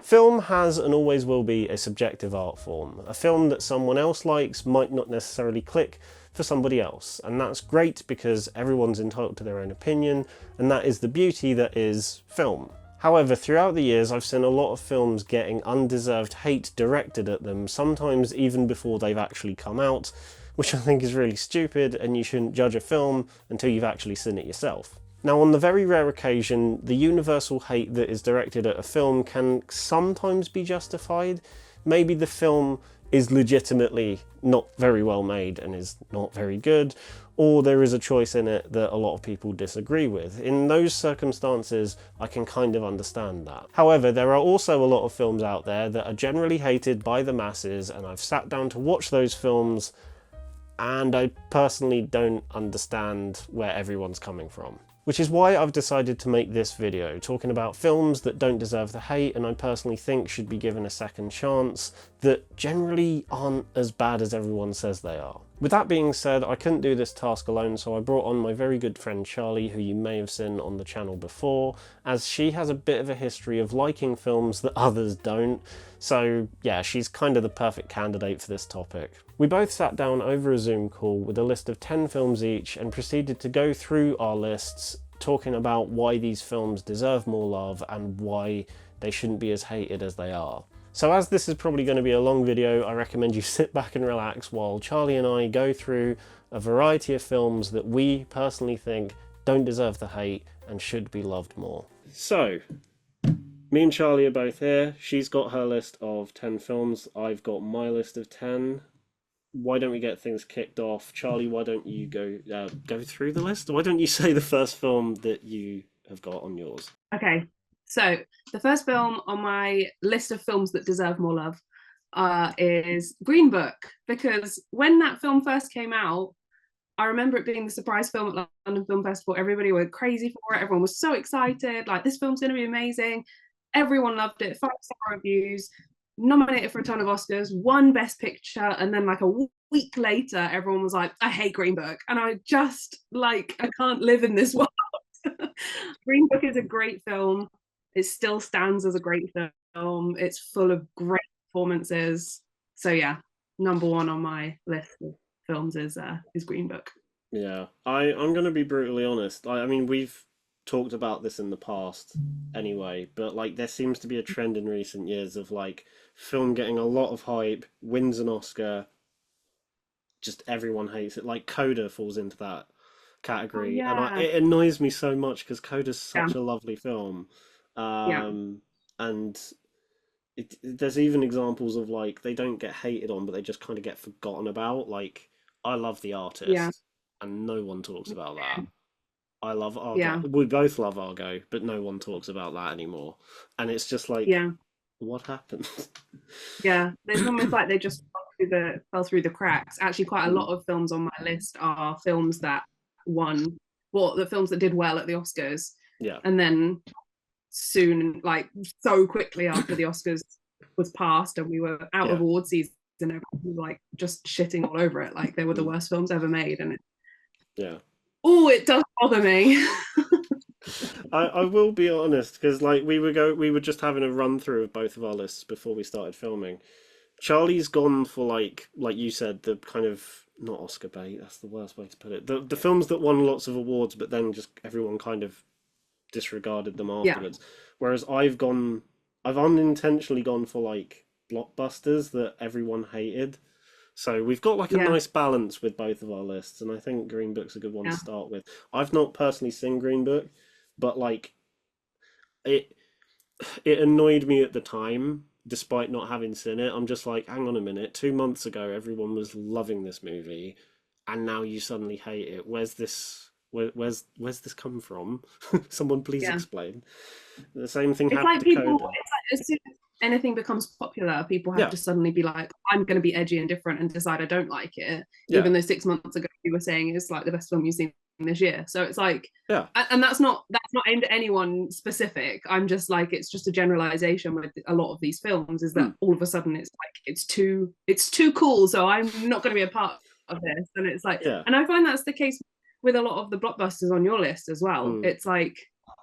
Film has and always will be a subjective art form. A film that someone else likes might not necessarily click for somebody else, and that's great because everyone's entitled to their own opinion, and that is the beauty that is film. However, throughout the years I've seen a lot of films getting undeserved hate directed at them, sometimes even before they've actually come out, which I think is really stupid, and you shouldn't judge a film until you've actually seen it yourself. Now, on the very rare occasion, the universal hate that is directed at a film can sometimes be justified. Maybe the film is legitimately not very well made and is not very good, or there is a choice in it that a lot of people disagree with. In those circumstances, I can kind of understand that. However, there are also a lot of films out there that are generally hated by the masses, and I've sat down to watch those films, and I personally don't understand where everyone's coming from. Which is why I've decided to make this video, talking about films that don't deserve the hate and I personally think should be given a second chance, that generally aren't as bad as everyone says they are. With that being said, I couldn't do this task alone, so I brought on my very good friend Charlie, who you may have seen on the channel before, as she has a bit of a history of liking films that others don't, so yeah, she's kind of the perfect candidate for this topic. We both sat down over a Zoom call with a list of 10 films each and proceeded to go through our lists, talking about why these films deserve more love and why they shouldn't be as hated as they are. So as this is probably going to be a long video, I recommend you sit back and relax while Charlie and I go through a variety of films that we personally think don't deserve the hate and should be loved more. So, me and Charlie are both here. She's got her list of 10 films. I've got my list of 10. Why don't we get things kicked off? Charlie, why don't you go through the list? Why don't you say the first film that you have got on yours? Okay, so the first film on my list of films that deserve more love is Green Book, because when that film first came out, I remember it being the surprise film at London Film Festival. Everybody went crazy for it. Everyone was so excited, like, this film's going to be amazing. Everyone loved it, 5-star reviews, nominated for a ton of Oscars, won Best Picture, and then like a week later, everyone was like, I hate Green Book. And I just, like, I can't live in this world. Green Book is a great film. It still stands as a great film. It's full of great performances. So yeah, number one on my list of films is Green Book. Yeah, I'm going to be brutally honest. I mean, we've talked about this in the past anyway, but like there seems to be a trend in recent years of like film getting a lot of hype, wins an Oscar, just everyone hates it. Like Coda falls into that category, and it annoys me so much because Coda's such a lovely film. And there's even examples of like they don't get hated on, but they just kind of get forgotten about. Like I love The Artist, and no one talks about that. I love Argo. Yeah. We both love Argo, but no one talks about that anymore. And it's just like, what happened? Yeah, it's almost like they just fell through the cracks. Actually, quite a lot of films on my list are films that won, well, the films that did well at the Oscars. Yeah. And then soon, like so quickly after the Oscars was passed and we were out of award season, everyone was like just shitting all over it, like they were the worst films ever made. And it does bother me. I will be honest, because like we were just having a run through of both of our lists before we started filming. Charlie's gone for like you said, the kind of not Oscar bait, that's the worst way to put it. The films that won lots of awards, but then just everyone kind of disregarded them afterwards. Whereas I've unintentionally gone for like blockbusters that everyone hated. So we've got like a nice balance with both of our lists, and I think Green Book's a good one to start with. I've not personally seen Green Book, but like it annoyed me at the time, despite not having seen it. I'm just like, hang on a minute, 2 months ago everyone was loving this movie, and now you suddenly hate it. Where's this come from? Someone please explain. The same thing happened to Coda. It's like as soon as anything becomes popular, people have to suddenly be like, I'm going to be edgy and different and decide I don't like it, even though 6 months ago you were saying it's like the best film you've seen this year. So it's like, and that's not aimed at anyone specific. I'm just like, it's just a generalization with a lot of these films, is that all of a sudden it's like it's too cool, so I'm not going to be a part of this. And it's like, and I find that's the case with a lot of the blockbusters on your list as well. It's like,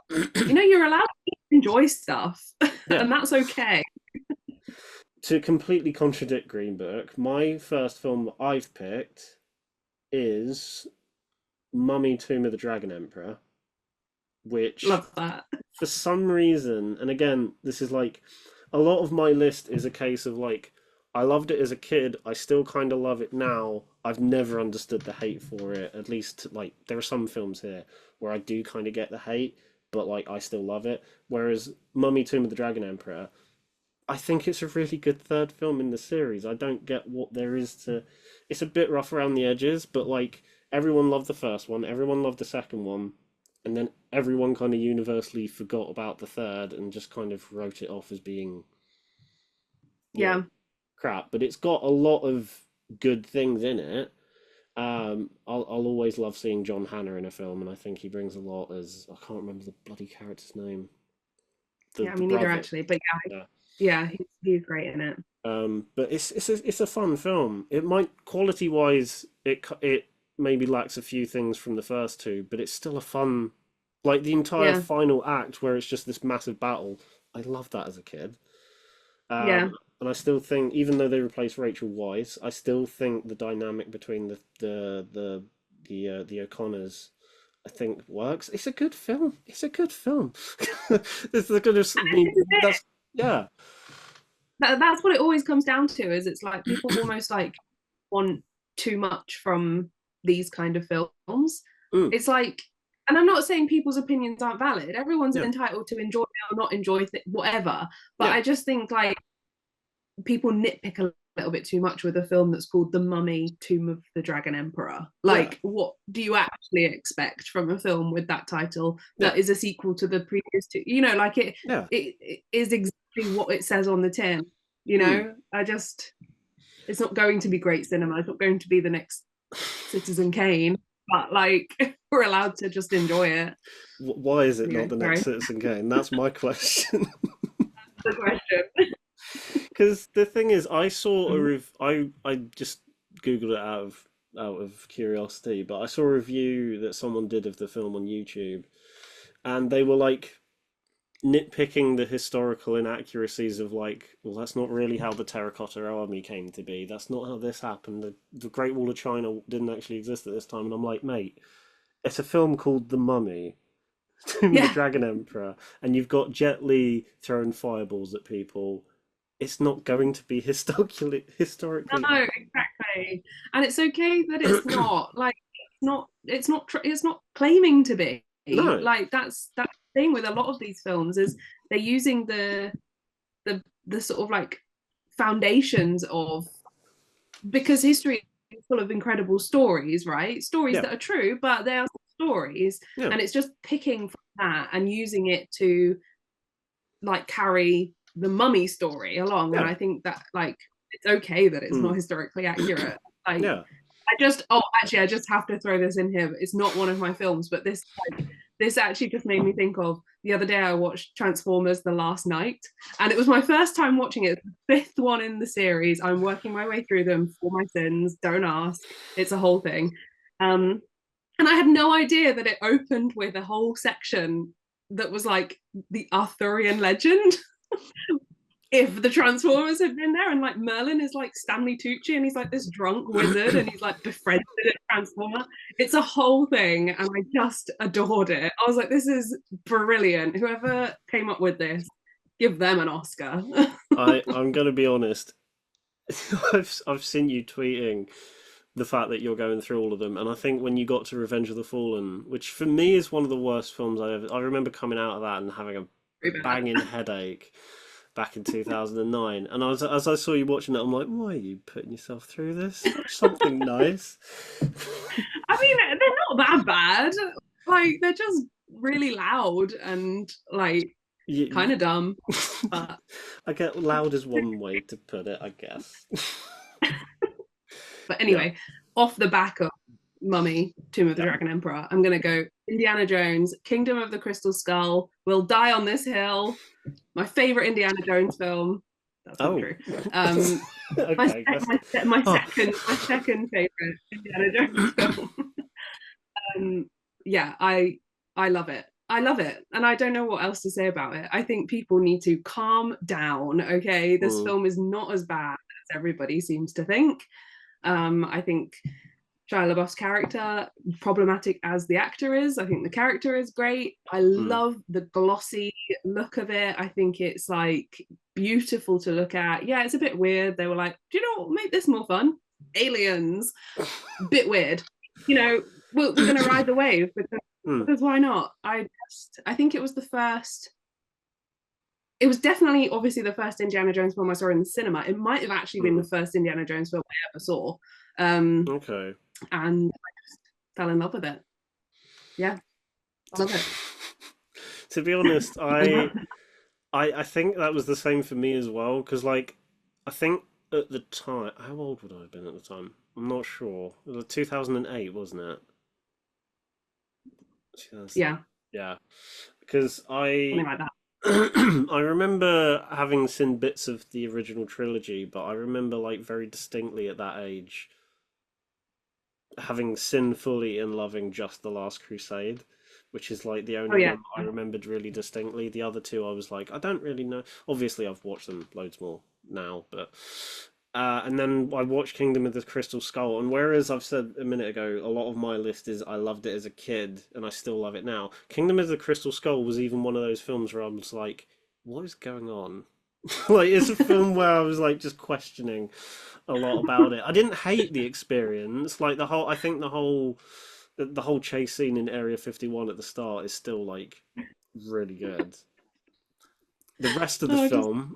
you're allowed to enjoy stuff and that's okay. to completely contradict Green Book, my first film I've picked is Mummy Tomb of the Dragon Emperor, which Love that. for some reason, and again, this is like a lot of my list is a case of like, I loved it as a kid, I still kind of love it now. I've never understood the hate for it. At least, like, there are some films here where I do kind of get the hate, but like, I still love it. Whereas Mummy Tomb of the Dragon Emperor, I think it's a really good third film in the series. I don't get what there is to. It's a bit rough around the edges, but like, everyone loved the first one, everyone loved the second one, and then everyone kind of universally forgot about the third and just kind of wrote it off as being, you know, Yeah. crap. But it's got a lot of good things in it. I'll always love seeing John Hannah in a film, and I think he brings a lot as I can't remember the bloody character's name. Yeah, The me neither brother. actually, but Yeah. yeah, he's great in it. But it's a fun film. It might quality wise it maybe lacks a few things from the first two, but it's still a fun, like the entire Yeah, final act where it's just this massive battle. I loved that as a kid. yeah, And I still think, even though they replaced Rachel Weisz, I still think the dynamic between the O'Connors, I think works. It's a good film. It's a good film. It's the good of me. this is it. That's yeah. That's what it always comes down to. Is it's like people almost like want too much from these kind of films. Mm, It's like, and I'm not saying people's opinions aren't valid. Everyone's yeah. entitled to enjoy or not enjoy whatever. But Yeah. I just think like people nitpick a little bit too much with a film that's called The Mummy Tomb of the Dragon Emperor. Yeah. Like, what do you actually expect from a film with that title Yeah. that is a sequel to the previous two? You know, like Yeah. it is exactly what it says on the tin. You Mm. know, it's not going to be great cinema. It's not going to be the next Citizen Kane, but like we're allowed to just enjoy it. Why is it not Anyway, the sorry. next Citizen Kane? That's my question. The question. Because the thing is, I saw a Mm. I just googled it out of curiosity, but I saw a review that someone did of the film on YouTube, and they were like nitpicking the historical inaccuracies of like, well, that's not really how the Terracotta Army came to be. That's not how this happened. The Great Wall of China didn't actually exist at this time. And I'm like, mate, it's a film called The Mummy, Tomb of the Yeah. Dragon Emperor, and you've got Jet Li throwing fireballs at people. It's not going to be historically No, exactly. And it's okay that it's not like it's not claiming to be. no. Like that's the thing with a lot of these films is they're using the sort of like foundations of, because history is full of incredible stories, right? Stories Yeah, that are true, but they are stories, yeah, and it's just picking from that and using it to like carry the mummy story along. And yeah, I think that like it's okay that it's not mm, historically accurate. Like yeah. I just have to throw this in here. It's not one of my films, but this actually just made me think of the other day I watched Transformers The Last Night, and it was my first time watching it. It's the fifth one in the series. I'm working my way through them for my sins. Don't ask. It's a whole thing. Um, and I had no idea that it opened with a whole section that was like the Arthurian legend. If the Transformers had been there, and like Merlin is like Stanley Tucci, and he's like this drunk wizard, and he's like befriended a Transformer. It's a whole thing, and I just adored it. I was like, this is brilliant. Whoever came up with this, give them an Oscar. I'm gonna be honest. I've seen you tweeting the fact that you're going through all of them, and I think when you got to Revenge of the Fallen, which for me is one of the worst films I remember coming out of that and having a banging headache back in 2009. And as I saw you watching it, I'm like, why are you putting yourself through this? Watch something nice. I mean, they're not that bad. Like they're just really loud and like kind You, of dumb. But I get loud is one way to put it, I guess. but Yeah. anyway, off the back of Mummy, Tomb of the Yeah. Dragon Emperor, I'm gonna go Indiana Jones, Kingdom of the Crystal Skull, Will Die on This Hill, my favorite Indiana Jones film. That's not Oh. true. Okay. My second favorite Indiana Jones film. Yeah, I love it. I love it, and I don't know what else to say about it. I think people need to calm down. Okay, this film is not as bad as everybody seems to think. I think Shia LaBeouf's character, problematic as the actor is, I think the character is great. I love the glossy look of it. I think it's like beautiful to look at. Yeah, it's a bit weird. They were like, do you know what, make this more fun? Aliens. Bit weird. You know, we're going to ride the wave because why not? I think it was the first. It was definitely, obviously, the first Indiana Jones film I saw in the cinema. It might have actually been the first Indiana Jones film I ever saw. Okay. And I just fell in love with it. Yeah, I love it. To be honest, I think that was the same for me as well, because like I think at the time, how old would I have been at the time? I'm not sure. It was 2008, wasn't it? 2000. Yeah, Yeah, because something like that. I remember having seen bits of the original trilogy, but I remember like very distinctly at that age having seen fully and loving just The Last Crusade, which is like the Oh only yeah, one I remembered really distinctly. The other two, I was like, I don't really know. Obviously, I've watched them loads more now, but and then I watched Kingdom of the Crystal Skull, and whereas I've said a minute ago, a lot of my list is I loved it as a kid and I still love it now. Kingdom of the Crystal Skull was even one of those films where I was like, what is going on? Like, it's a film where I was like just questioning a lot about it. I didn't hate the experience. Like the whole, I think the whole chase scene in Area 51 at the start is still like really good. The rest of the film,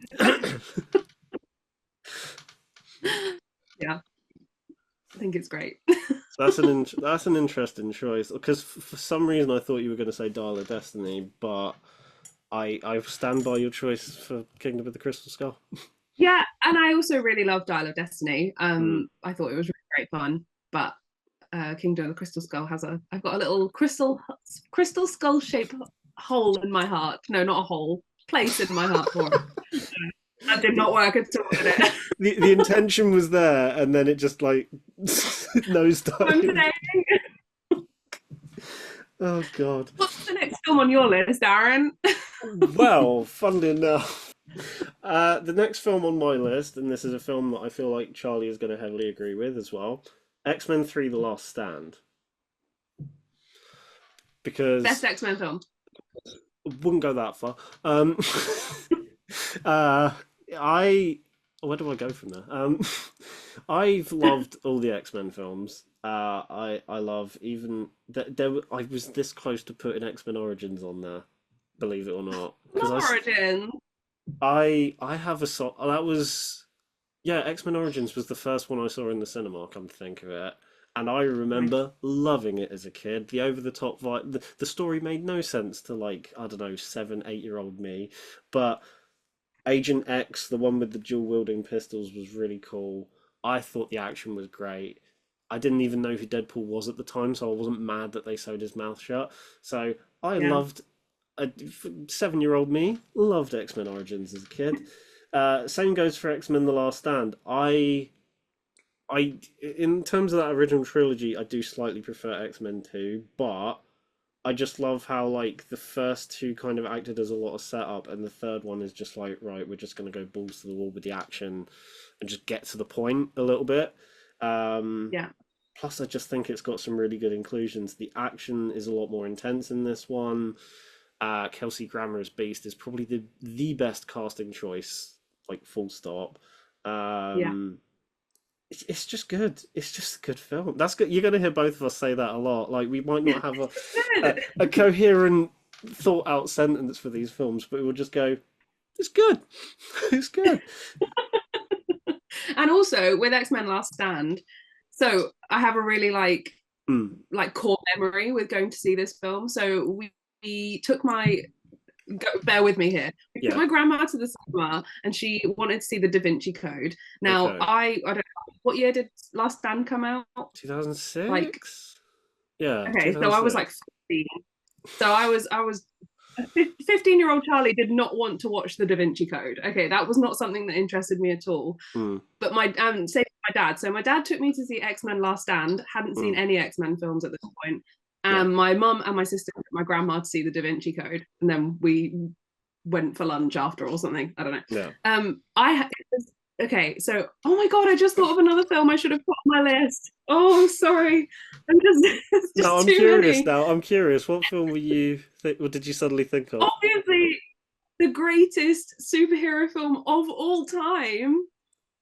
yeah, I think it's great. that's an interesting choice because for some reason I thought you were going to say Dial of Destiny, but I stand by your choice for Kingdom of the Crystal Skull. Yeah, and I also really love Dial of Destiny. Mm. I thought it was really great fun, but Kingdom of the Crystal Skull I've got a little crystal skull shaped hole in my heart. No, not a hole, place in my heart for it. That did not work at all, did it? The intention was there, and then it just like nosedived. Oh God. What's the next film on your list, Aaron? Well, funnily enough, the next film on my list, and this is a film that I feel like Charlie is going to heavily agree with as well, X-Men 3: The Last Stand. Because Best X-Men film. wouldn't go that far. I where do I go from there? I've loved all the X-Men films. I love even I was this close to putting X-Men Origins on there, believe it or not. Origins. I have a that was yeah, X-Men Origins was the first one I saw in the cinema, come to think of it. And I remember loving it as a kid. The over-the-top vibe, the story made no sense to like, I don't know, 7, 8-year-old me. But Agent X, the one with the dual-wielding pistols, was really cool. I thought the action was great. I didn't even know who Deadpool was at the time, so I wasn't mad that they sewed his mouth shut. So I loved, 7-year-old me loved X-Men Origins as a kid. Same goes for X-Men: The Last Stand. In terms of that original trilogy, I do slightly prefer X-Men 2, but I just love how like the first two kind of acted as a lot of setup, and the third one is just like, right, we're just going to go balls to the wall with the action and just get to the point a little bit. Yeah. Plus, I just think it's got some really good inclusions. The action is a lot more intense in this one. Kelsey Grammer as Beast is probably the best casting choice, like full stop. Yeah. It's just good. It's just a good film. That's good. You're going to hear both of us say that a lot. Like we might not have a coherent, thought out sentence for these films, but we'll just go, it's good. It's good. And also with X-Men Last Stand, so I have a really like core memory with going to see this film. So we took bear with me here. We took my grandma to the cinema, and she wanted to see the Da Vinci Code. Now, I don't know, what year did Last Stand come out? 2006. Like, yeah. Okay, so I was like 15. So I was 15-year-old Charlie did not want to watch the Da Vinci Code. Okay, that was not something that interested me at all. But my say my dad. So my dad took me to see X-Men Last Stand. Hadn't seen any X-Men films at this point. Yeah. And my mum and my sister took my grandma to see the Da Vinci Code, and then we went for lunch after or something. I don't know. Yeah. Okay, so oh my god, I just thought of another film I should have put on my list. Oh, sorry. I'm just it's No, just I'm too curious many. now. I'm curious. What film were you what did you suddenly think of? Obviously, the greatest superhero film of all time,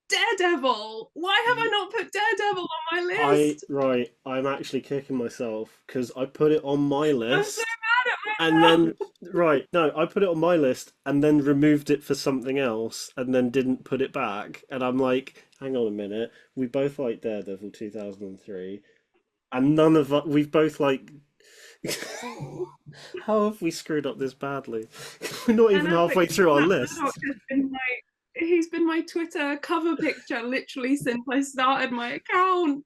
Daredevil. Why have I not put Daredevil on my list? I'm actually kicking myself because I put it on my I'm so list mad and at then myself. no, I put it on my list and then removed it for something else and then didn't put it back. And I'm like, hang on a minute. We both like Daredevil 2003, and none of us, we've both like. How have we screwed up this badly? We're not I even know, halfway because through our Matt list. Murdock has been he's been my Twitter cover picture literally since I started my account.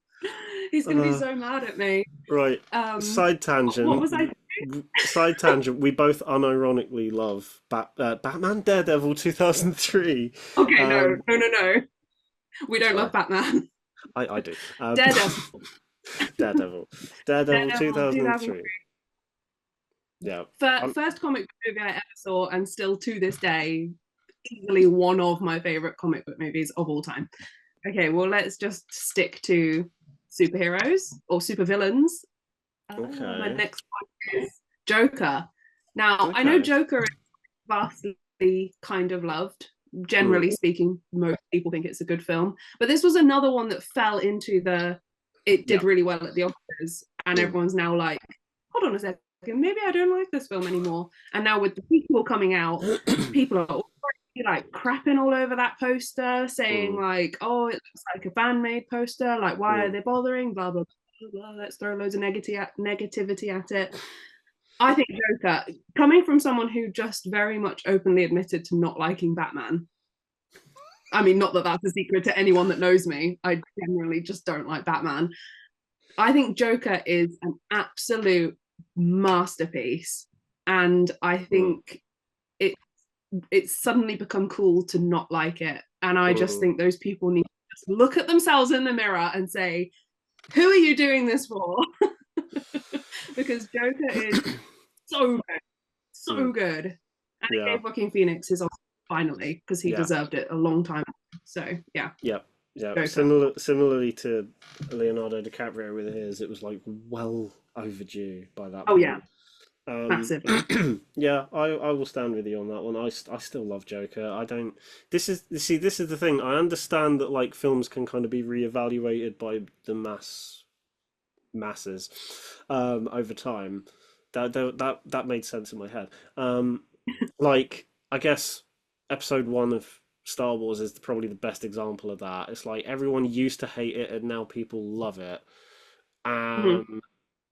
He's gonna be Uh, so mad at me. right, Um, side what was I? tangent. Side tangent. We both unironically love Batman Daredevil 2003. Okay, no, Um, no, no, no. We don't sorry, love Batman. I do. Daredevil. Daredevil, Daredevil Daredevil 2003. 2003. Yeah, First comic book movie I ever saw, and still to this day, easily one of my favorite comic book movies of all time. Okay, well, let's just stick to superheroes or supervillains. My okay, next one is Joker. Now, I know okay. Joker is vastly kind of loved. Mm, Generally speaking, most people think it's a good film. But this was another one that fell into it yeah. did really well at the Oscars, and Mm, everyone's now like, hold on a second, maybe I don't like this film anymore. And now with the sequel coming out, people are already like crapping all over that poster, saying mm, like, oh, it looks like a fan made poster. Like, why are mm, they bothering? Blah blah blah blah. Let's throw loads of negativity at it. I think Joker, coming from someone who just very much openly admitted to not liking Batman. I mean, not that that's a secret to anyone that knows me. I generally just don't like Batman. I think Joker is an absolute masterpiece, and I mm, think it it's suddenly become cool to not like it. And I just mm, think those people need to just look at themselves in the mirror and say, "Who are you doing this for?" Because Joker is so good, mm. so good, and it Yeah, gave Joaquin Phoenix his Oscar finally because he yeah. deserved it a long time. So yeah, Yep, yep. Joker. Similarly to Leonardo DiCaprio with his, it was like well overdue by that Oh yeah, point. Um, massively. yeah, I will stand with you on that one. I still love Joker. I don't. This is see, this is the thing. I understand that like films can kind of be reevaluated by the masses over time. That made sense in my head. Like I guess episode one of Star Wars is probably the best example of that. It's like everyone used to hate it and now people love it. Mm-hmm.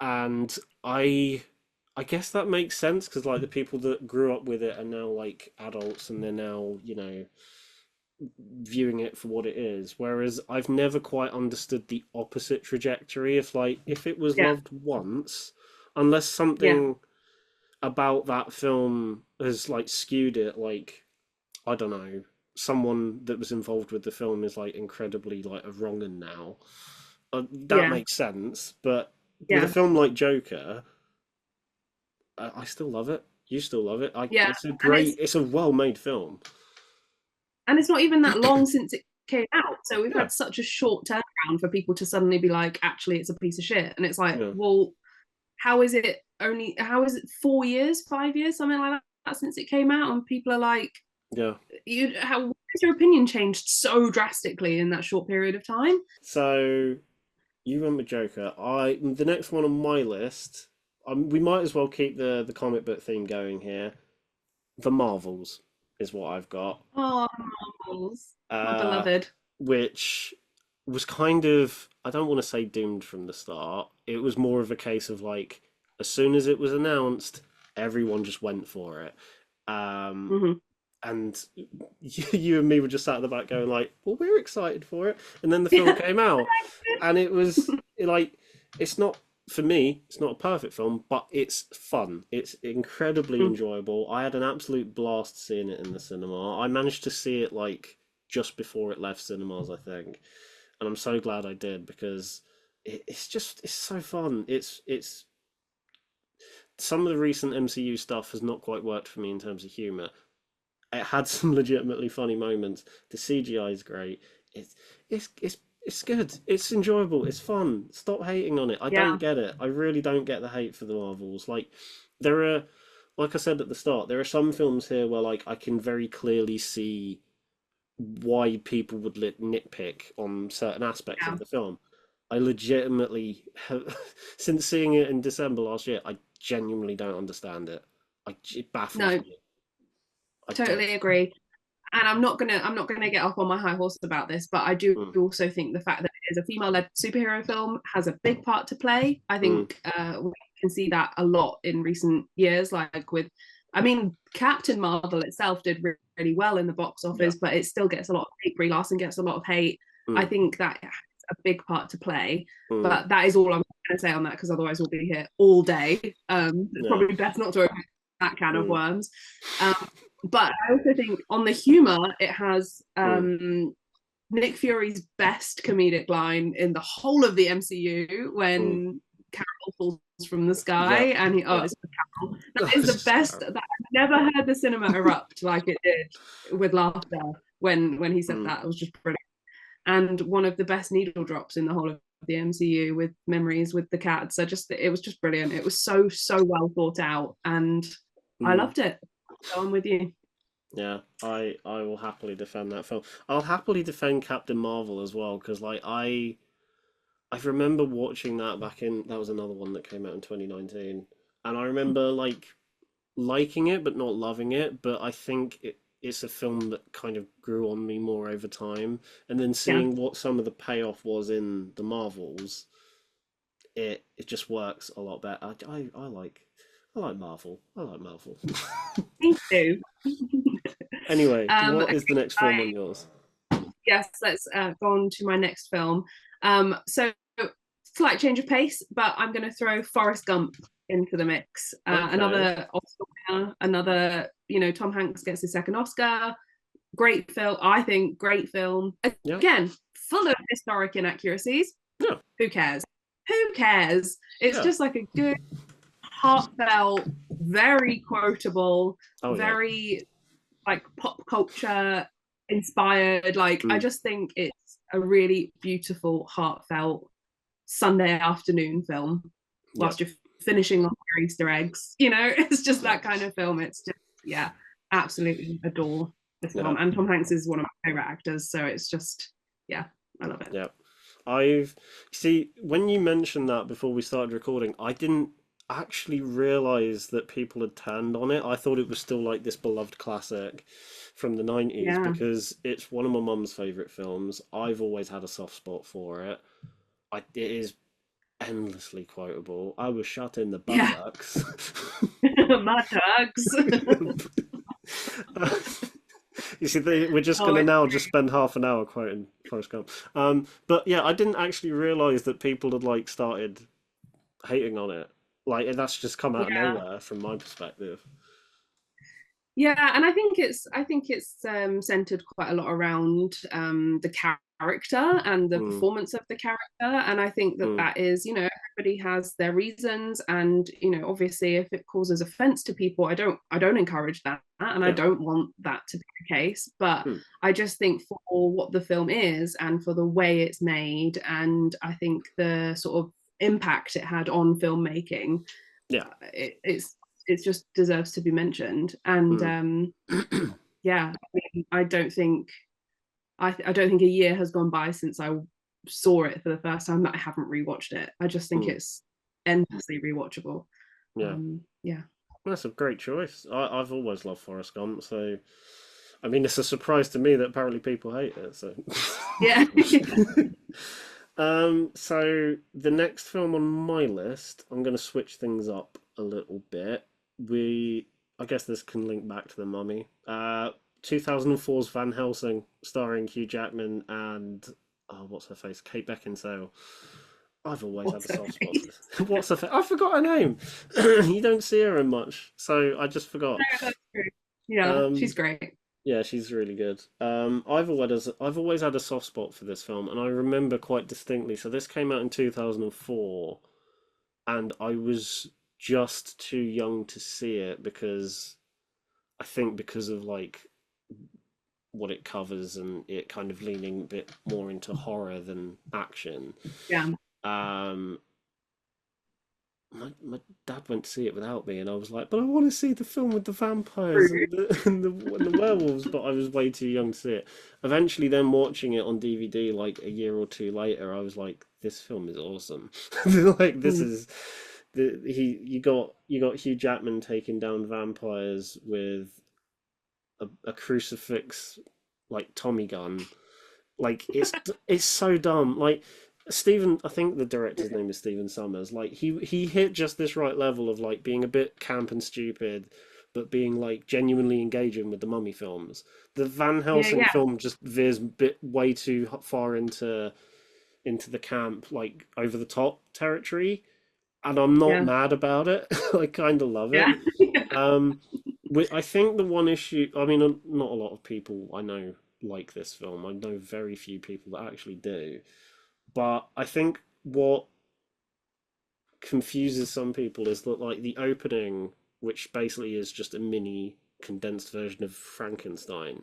And I guess that makes sense because like the people that grew up with it are now like adults and they're now, viewing it for what it is. Whereas I've never quite understood the opposite trajectory. If it was Yeah, loved once, unless yeah, something about that film has like skewed it, like I don't know, someone that was involved with the film is like incredibly like a wrong un now. That yeah, makes sense, but with a yeah. film like Joker, I still love it. You still love it. Yeah, It's a and great, it's a well-made film. it's not even that long since it came out, so we've Yeah, had such a short turnaround for people to suddenly be like, actually, it's a piece of shit, and it's like, yeah, well, how is it 4 years, 5 years, something like that since it came out, and people are like, yeah. how has your opinion changed so drastically in that short period of time? So you remember Joker? The next one on my list. We might as well keep the comic book theme going here. The Marvels is what I've got. Oh, Marvels, my Uh, beloved. which was kind of, I don't want to say doomed from the start. It was more of a case of like as soon as it was announced, everyone just went for it. Um, Mm-hmm. and you and me were just sat at the back going like, well, we're excited for it. And then the film Yeah. came out, and it was like, it's not for me. It's not a perfect film, but it's fun. It's incredibly enjoyable. I had an absolute blast seeing it in the cinema. I managed to see it like just before it left cinemas, I think, and I'm so glad I did because it's so fun. It's some of the recent MCU stuff has not quite worked for me in terms of humor. It had some legitimately funny moments. The CGI is great. It's it's good. It's enjoyable. It's fun. Stop hating on it. I Yeah, don't get it. I really don't get the hate for the Marvels. Like there are, like I said at the start, there are some films here where like I can very clearly see why people would nitpick on certain aspects yeah. of the film. I legitimately have, since seeing it in December last year, I genuinely don't understand it. It baffles No, me. I don't. totally agree. And I'm not gonna get up on my high horse about this, but I do Mm, also think the fact that it is a female-led superhero film has a big part to play. I mm, think we can see that a lot in recent years, like with, I mean, Captain Marvel itself did really well in the box yeah. office, but it still gets a lot of hate. Brie Larson gets a lot of hate. I Mm, think that has a big part to play. mm, But that is all I'm going to say on that, because otherwise we'll be here all day. It's yeah. probably best not to open that can of Mm, worms. Um, but I also think on the humor, it has mm, Nick Fury's best comedic line in the whole of the MCU mm. when Carol falls from the sky Yep. and Yep. it's Carol. That is It's the just best. terrible. That I've never heard the cinema erupt like it did with laughter when he said Mm, that. It was just brilliant. And one of the best needle drops in the whole of the MCU with memories with the cats. I just it was just brilliant. It was so well thought out, and I mm. loved it. So I'm with you. Yeah, I will happily defend that film. I'll happily defend Captain Marvel as well because like I remember watching that back in that was another one that came out in 2019, and I remember like liking it but not loving it. But I think it's a film that kind of grew on me more over time, and then Yeah. seeing what some of the payoff was in the Marvels, it just works a lot better. I like Marvel. I like Marvel. Me too. Anyway, what Okay, is the next film on yours? yes, let's go on to my next film. So slight change of pace, but I'm going to throw Forrest Gump into the mix. Okay. Another Oscar winner, another, Tom Hanks gets his second Oscar. Great film, I think. Great film. Yeah. Again, full of historic inaccuracies. Yeah. Who cares? Who cares? It's Yeah. just like a good, heartfelt, very quotable, Oh yeah. very like pop culture inspired. Like I Mm. just think it's a really beautiful, heartfelt Sunday afternoon film Yep. whilst you're finishing off your Easter eggs. It's just Yep. that kind of film. It's just, yeah, absolutely adore this Yeah. film. And Tom Hanks is one of my favorite actors, so it's just, yeah, I love it. Yep. I've see when you mentioned that before we started recording, I didn't actually realize that people had turned on it. I thought it was still like this beloved classic from the 90s Yeah, because it's one of my mum's favorite films. I've always had a soft spot for it. It is endlessly quotable. I was shot in the yeah. buttocks. My dogs. You see, we're just Oh, going to it's now just spend half an hour quoting Forrest Gump. But yeah, I didn't actually realize that people had like started hating on it. Like that's just come out of yeah. nowhere from my perspective. Yeah, and I think it's centered quite a lot around the character and the Mm, performance of the character, and I think that mm, that is, everybody has their reasons, and obviously, if it causes offense to people, I don't encourage that, and I yeah. don't want that to be the case. But Mm, I just think for what the film is and for the way it's made, and I think the sort of impact it had on filmmaking, yeah. it just deserves to be mentioned. And Mm, yeah, I mean, I don't think a year has gone by since I saw it for the first time that I haven't rewatched it. I just think mm, it's endlessly rewatchable. yeah. Yeah. That's a great choice. I've always loved Forrest Gump, so I mean, it's a surprise to me that apparently people hate it. So, Yeah. so the next film on my list, I'm going to switch things up a little bit. I guess this can link back to the Mummy. 2004's Van Helsing, starring Hugh Jackman and what's her face, Kate Beckinsale. I've always had a What's her soft spot for face? this. What's her face? I forgot her name. You don't see her in much, so I just forgot. No, that's true. Yeah, she's Um, great. yeah, she's really good. I've always had a soft spot for this film, and I remember quite distinctly. So this came out in 2004, and I was just too young to see it because I think because of like what it covers and it kind of leaning a bit more into horror than action. Yeah. Um, my dad went to see it without me, and I was like, "But I want to see the film with the vampires True. and and the werewolves." But I was way too young to see it. Eventually, then watching it on DVD like a year or two later, I was like, "This film is awesome! Like this Mm. is you got Hugh Jackman taking down vampires with a crucifix like Tommy gun. Like it's so dumb. Like Stephen, I think the director's name is Stephen Summers. Like he hit just this right level of like being a bit camp and stupid, but being like genuinely engaging with the Mummy films. The Van Yeah, Helsing yeah, film just veers bit way too far into the camp, like over the top territory, and I'm not yeah, mad about it. I kind of love it. yeah. Um, I think the one issue, I mean, not a lot of people I know like this film. I know very few people that actually do. But I think what confuses some people is that, like, the opening, which basically is just a mini condensed version of Frankenstein,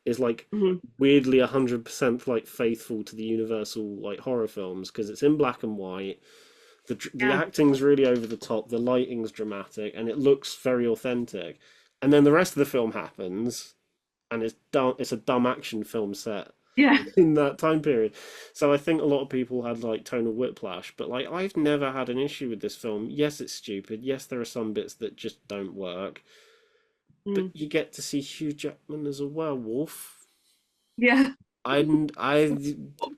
is like Mhm. weirdly 100% like faithful to the Universal like horror films because it's in black and white. The Yeah, acting's really over the top, the lighting's dramatic, and it looks very authentic. And then the rest of the film happens, and it's dumb. It's a dumb action film set yeah, in that time period. So I think a lot of people had like tonal whiplash, but like I've never had an issue with this film. Yes, it's stupid. Yes, there are some bits that just don't work, but mm. you get to see Hugh Jackman as a werewolf. Yeah. I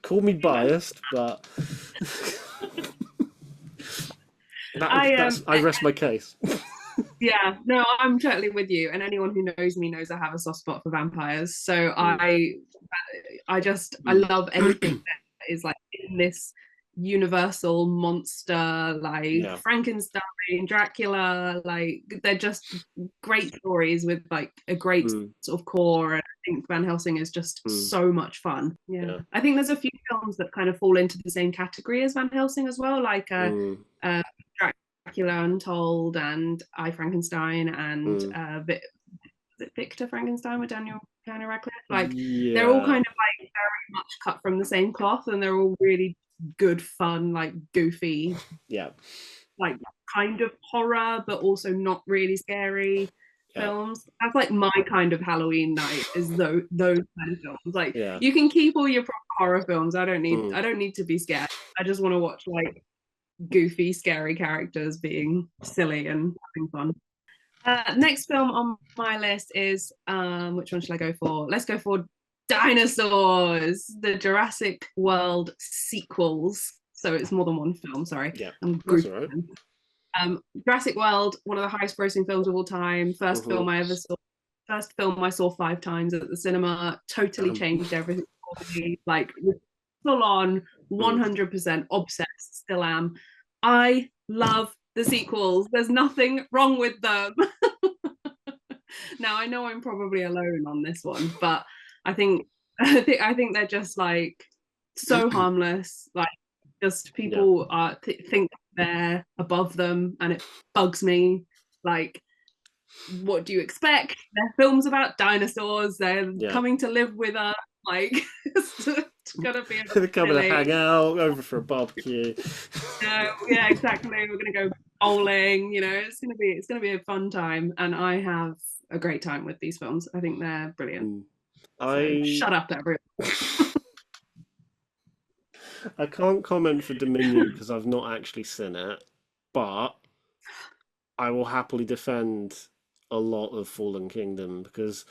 call me biased, but I that's I rest my case. Yeah, no, I'm totally with you. And anyone who knows me knows I have a soft spot for vampires. So Mm, I mm, love anything that is like in this universal monster, like yeah. Frankenstein, Dracula, like they're just great stories with like a great Mm, sort of core. And I think Van Helsing is just mm, so much fun. Yeah. yeah. I think there's a few films that kind of fall into the same category as Van Helsing as well, like Mm, uh Dracula Untold and I Frankenstein and mm. Victor Frankenstein with Daniel Radcliffe. Like they're all Yeah. kind of like very much cut from the same cloth, and they're all really good, fun, like goofy, Yeah. like kind of horror, but also not really scary Yeah. films. That's like my kind of Halloween night is those kind of films. Like Yeah. you can keep all your proper horror films. Mm. I don't need to be scared. I just want to watch like goofy, scary characters being silly and having fun. Next film on my list is which one should I go for? Let's go for Dinosaurs, the Jurassic World sequels. So it's more than one film. Sorry, Yeah. I'm That's all grouping right. them. Jurassic World, one of the highest grossing films of all time. Mm-hmm. First film I saw 5 times at the cinema. Totally Damn. changed everything for me. Like full on, Mm. 100% obsessed. Still am. I love the sequels. There's nothing wrong with them. Now I know I'm probably alone on this one, but I think I think they're just like so harmless. Like just Yeah. people think they're above them, and it bugs me. Like, what do you expect? They're films about dinosaurs. They're Yeah. coming to live with us. Like, it's gonna be a bit They're coming to silly. hang out over for a barbecue. Yeah, exactly. We're gonna go bowling. You know, it's gonna be a fun time, and I have a great time with these films. I think they're brilliant. Mm. So I shut up, everyone. I can't comment for Dominion because I've not actually seen it, but I will happily defend a lot of Fallen Kingdom because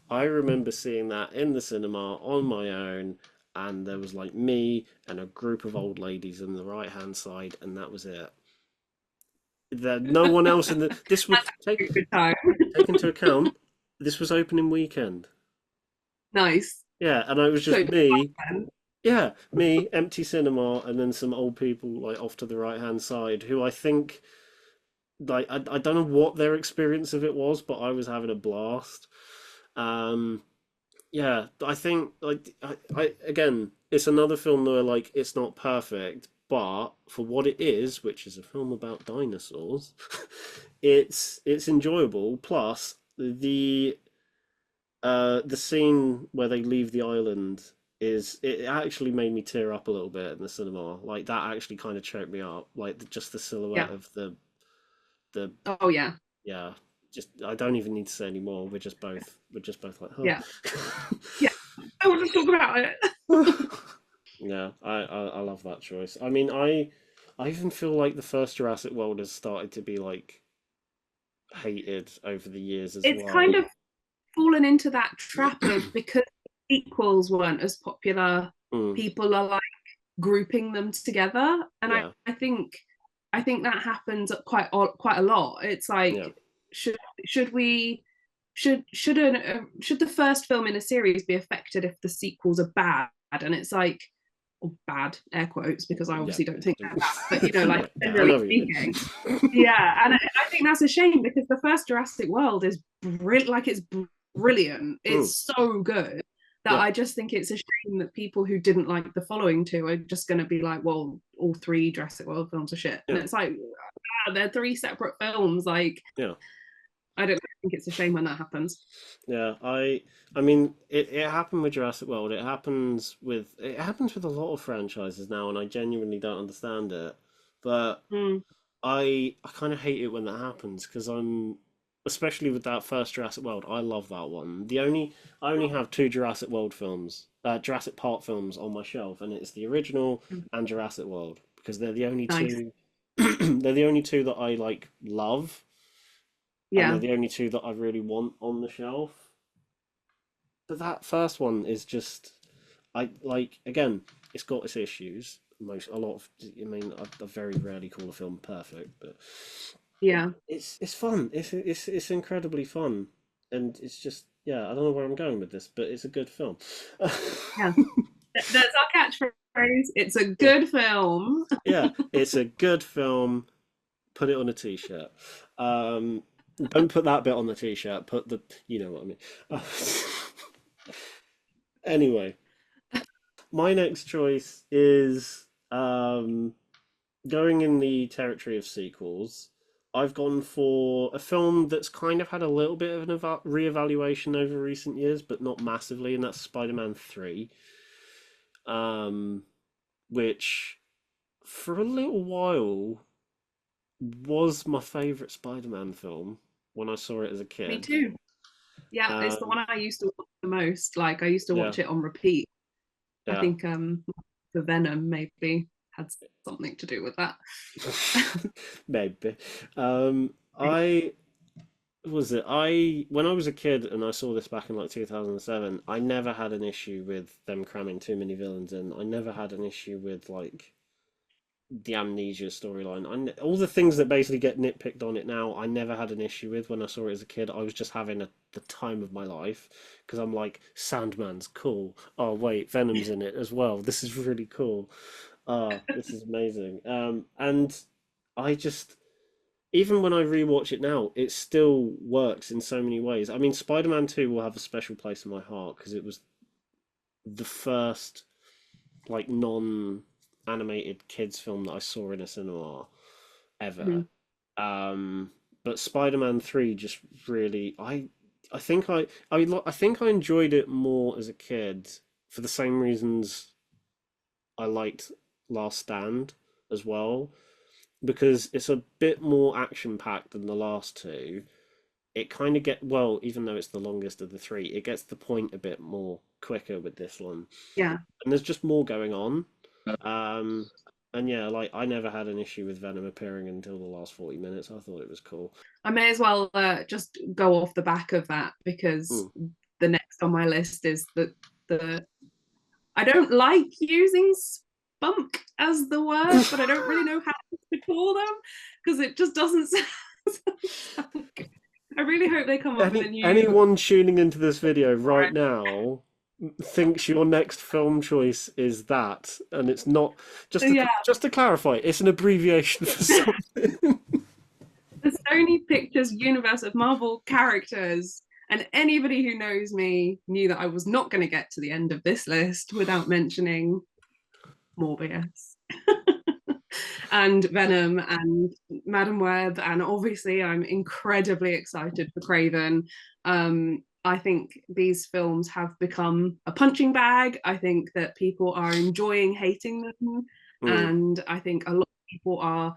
I remember seeing that in the cinema on my own, and there was like me and a group of old ladies on the right hand side, and that was it. There no one else in the this would That's a good time. take into account this was opening weekend. Nice. Yeah, and it was So just me. Yeah, me, empty cinema, and then some old people like off to the right hand side who I think like I don't know what their experience of it was, but I was having a blast. Um, yeah, I think like I again, it's another film where like it's not perfect, but for what it is, which is a film about dinosaurs, it's enjoyable. Plus the scene where they leave the island it actually made me tear up a little bit in the cinema. Like that actually kind of choked me up. Like just the silhouette Yeah. of the Oh yeah. yeah. Just I don't even need to say anymore. We're just both like, oh. Yeah. Yeah. I want to talk about it. Yeah, I love that choice. I mean, I even feel like the first Jurassic World has started to be like hated over the years as It's well. kind of fallen into that trap of, because sequels weren't as popular, Mm, people are like grouping them together, and yeah, I think that happens quite a lot. It's yeah, like, should we should the first film in a series be affected if the sequels are bad? And it's like, or bad air quotes, because I yeah. obviously don't think they're bad, but like Yeah, yeah, I generally know what you speaking, mean. yeah. And I think that's a shame, because the first Jurassic World is it's brilliant. Mm, It's so good that yeah, I just think it's a shame that people who didn't like the following two are just going to be like, well, all three Jurassic World films are shit. And yeah, it's like, they're three separate films. Like, yeah. I don't think it's a shame when that happens. Yeah, I mean it happened with Jurassic World. It happens with a lot of franchises now, and I genuinely don't understand it. But Mm, I kind of hate it when that happens because especially with that first Jurassic World. I love that one. I only have two Jurassic World films, Jurassic Park films on my shelf, and it's the original mm, and Jurassic World because they're the only nice. two. They're the only two that I like love, and they're Yeah. the only two that I really want on the shelf. But that first one is just, I like again. It's got its issues. A lot of. I mean, I very rarely call a film perfect, but Yeah. it's fun. It's incredibly fun, and it's just yeah. I don't know where I'm going with this, but it's a good film. Yeah. That's our catchphrase. It's a Yeah, good film. yeah. It's a good film. Put it on a t-shirt. Um, don't put that bit on the t-shirt. Put the you know what I mean. Anyway, my next choice is going in the territory of sequels. I've gone for a film that's kind of had a little bit of an re-evaluation over recent years, but not massively, and that's Spider-Man 3, um, which for a little while was my favourite Spider-Man film when I saw it as a Me kid. too. Yeah, it's the Um, one I used to watch the most. Like, I used to yeah, watch it on repeat. I yeah. think the Venom maybe had something to do with that. Maybe. I was it I when I was a kid and I saw this back in like 2007, I never had an issue with them cramming too many villains in. I never had an issue with like the amnesia storyline. All the things that basically get nitpicked on it now, I never had an issue with when I saw it as a kid. I was just having the time of my life because I'm like, Sandman's cool. Oh wait, Venom's in it as well. This is really cool. Ah, this is amazing. And I just even when I rewatch it now, it still works in so many ways. I mean, Spider-Man 2 will have a special place in my heart because it was the first like non-animated kids film that I saw in a cinema ever. Mhm. Um, but Spider-Man 3 just really I think I enjoyed it more as a kid for the same reasons I liked Last Stand as well because it's a bit more action packed than the last two. It kind of even though it's the longest of the three, it gets the point a bit more quicker with this one, Yeah. and there's just more going on. Um, and yeah, like I never had an issue with Venom appearing until the last 40 minutes. I thought it was cool. I may as well just go off the back of that, because Mm. the next on my list is the I don't like using spunk as the word, but I don't really know how to call them, because it just doesn't sound good. I really hope they come up with a new Anyone tuning into this video for right it. now thinks your next film choice is that, and it's not. So yeah, Just to clarify, it's an abbreviation for something. the Sony Pictures universe of Marvel characters. And anybody who knows me knew that I was not going to get to the end of this list without mentioning Morbius. and Venom and Madam Web, and obviously I'm incredibly excited for Craven. I think these films have become a punching bag. I think that people are enjoying hating them, and I think a lot of people are.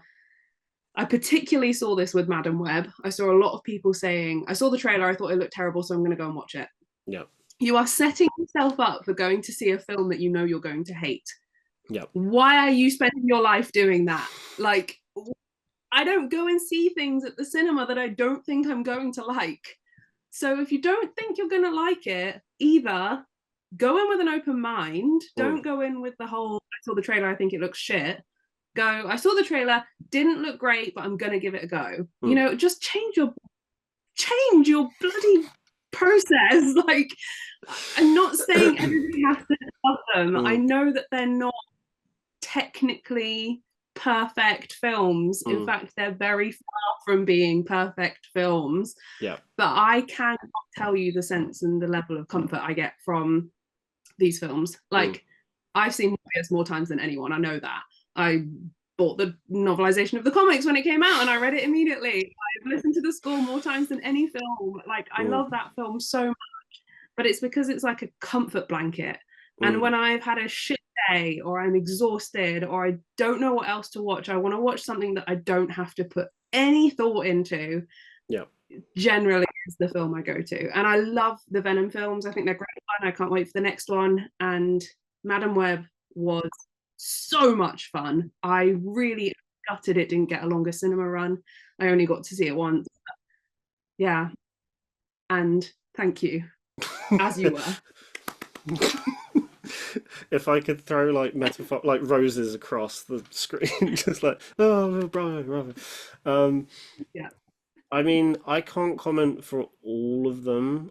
I particularly saw this with Madam Web. I saw a lot of people saying, I saw the trailer, I thought it looked terrible, so I'm going to go and watch it. Yeah. You are setting yourself up for going to see a film that you know you're going to hate. Yeah. Why are you spending your life doing that? Like, I don't go and see things at the cinema that I don't think I'm going to like. So if you don't think you're going to like it, either go in with an open mind, don't go in with the whole, I saw the trailer, I think it looks shit. Go, I saw the trailer, didn't look great, but I'm gonna give it a go. You know, just change your bloody process. Like, I'm not saying everybody has to love them. I know that they're not technically perfect films. In fact, they're very far from being perfect films. Yeah. But I cannot tell you the sense and the level of comfort I get from these films. Like, I've seen Morbius more times than anyone. I know that. I bought the novelization of the comics when it came out and I read it immediately. I've listened to the score more times than any film. Like, I love that film so much, but it's because it's like a comfort blanket. And when I've had a shit day or I'm exhausted or I don't know what else to watch, I want to watch something that I don't have to put any thought into. Yeah. Generally is the film I go to. And I love the Venom films. I think they're great fun. I can't wait for the next one. And Madam Web was so much fun. I really gutted it didn't get a longer cinema run. I only got to see it once. Yeah. And thank you. As you were. If I could throw like metaphor like roses across the screen, just like, oh, bravo. Yeah. I mean, I can't comment for all of them.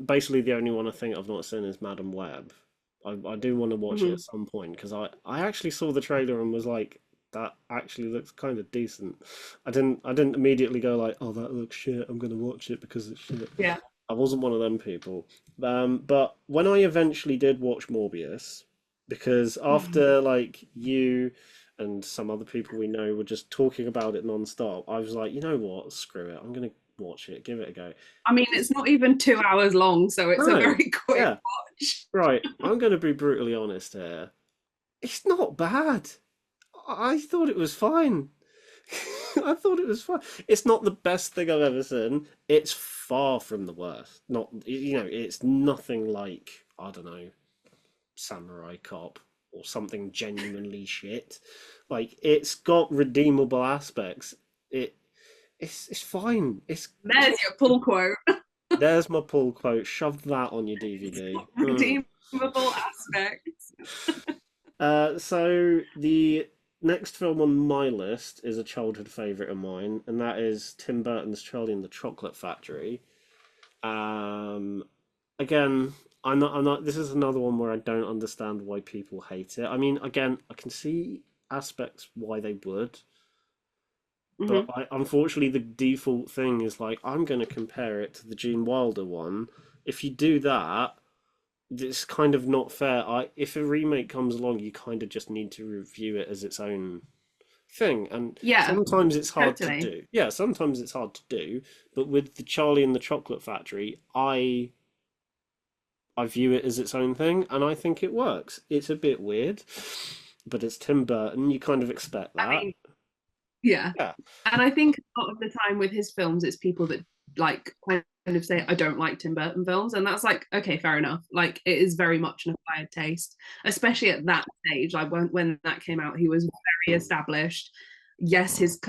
Basically the only one I think I've not seen is Madam Web. I do want to watch it at some point because I actually saw the trailer and was like, that actually looks kind of decent. I didn't immediately go like, oh, that looks shit, I'm gonna watch it because it's shit. Yeah. I wasn't one of them people. But when I eventually did watch Morbius, because after like you and some other people we know were just talking about it non-stop, I was like, you know what, screw it, I'm gonna watch it, give it a go. I mean, it's not even 2 hours long, so it's a very quick watch. Right, I'm gonna be brutally honest here. It's not bad. I thought it was fine. I thought it was fine. It's not the best thing I've ever seen. It's far from the worst. Not, it's nothing like, I don't know, Samurai Cop or something genuinely shit. Like, it's got redeemable aspects. It's fine. There's your pull quote. There's my pull quote. Shove that on your DVD. Redeemable aspects. So the next film on my list is a childhood favourite of mine, and that is Tim Burton's Charlie and the Chocolate Factory. Again, I'm not. This is another one where I don't understand why people hate it. I mean, again, I can see aspects why they would, but unfortunately, the default thing is like, I'm going to compare it to the Gene Wilder one. If you do that, it's kind of not fair. If a remake comes along, you kind of just need to review it as its own thing, and sometimes it's hard to do. Yeah, sometimes it's hard to do. But with the Charlie and the Chocolate Factory, I view it as its own thing, and I think it works. It's a bit weird, but it's Tim Burton. You kind of expect that. I mean, yeah. And I think a lot of the time with his films, it's people that like kind of say, I don't like Tim Burton films, and that's like, okay, fair enough. Like, it is very much an acquired taste, especially at that stage. Like when that came out, he was very established. Yes, his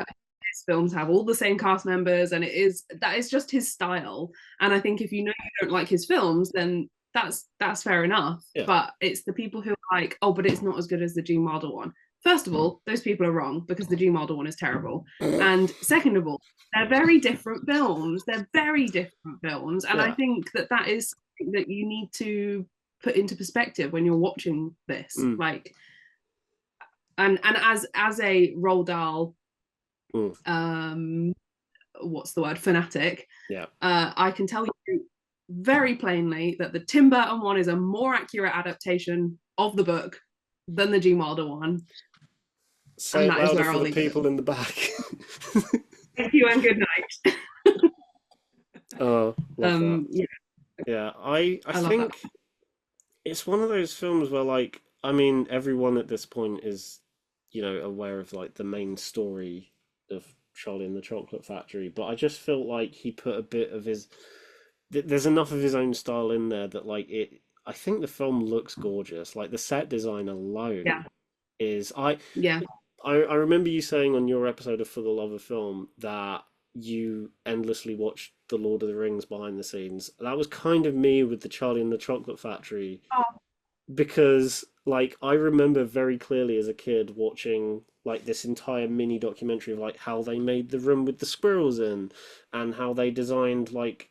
films have all the same cast members, and that is just his style. And I think if you know you don't like his films, then that's fair enough. But it's the people who are like, oh, but it's not as good as the Gene Wilder one. First of all, those people are wrong because the Gene Wilder one is terrible. And second of all, they're very different films. And I think that is something that you need to put into perspective when you're watching this. Like, and as a Roald Dahl, what's the word, fanatic, I can tell you very plainly that the Tim Burton one is a more accurate adaptation of the book than the Gene Wilder one. Say And it that is louder where for I'll the leave it. people in the back. Thank you and good night. Oh, love that. Yeah, Yeah, I I love that. think it's one of those films where, like, I mean, everyone at this point is, aware of like the main story of Charlie and the Chocolate Factory, but I just felt like he put a bit of his. There's enough of his own style in there that, like, it. I think the film looks gorgeous. Like the set design Yeah, alone is. I yeah. I remember you saying on your episode of For the Love of Film that you endlessly watched the Lord of the Rings behind the scenes. That was kind of me with the Charlie and the Chocolate Factory, Oh, because like I remember very clearly as a kid watching like this entire mini documentary of like how they made the room with the squirrels in, and how they designed like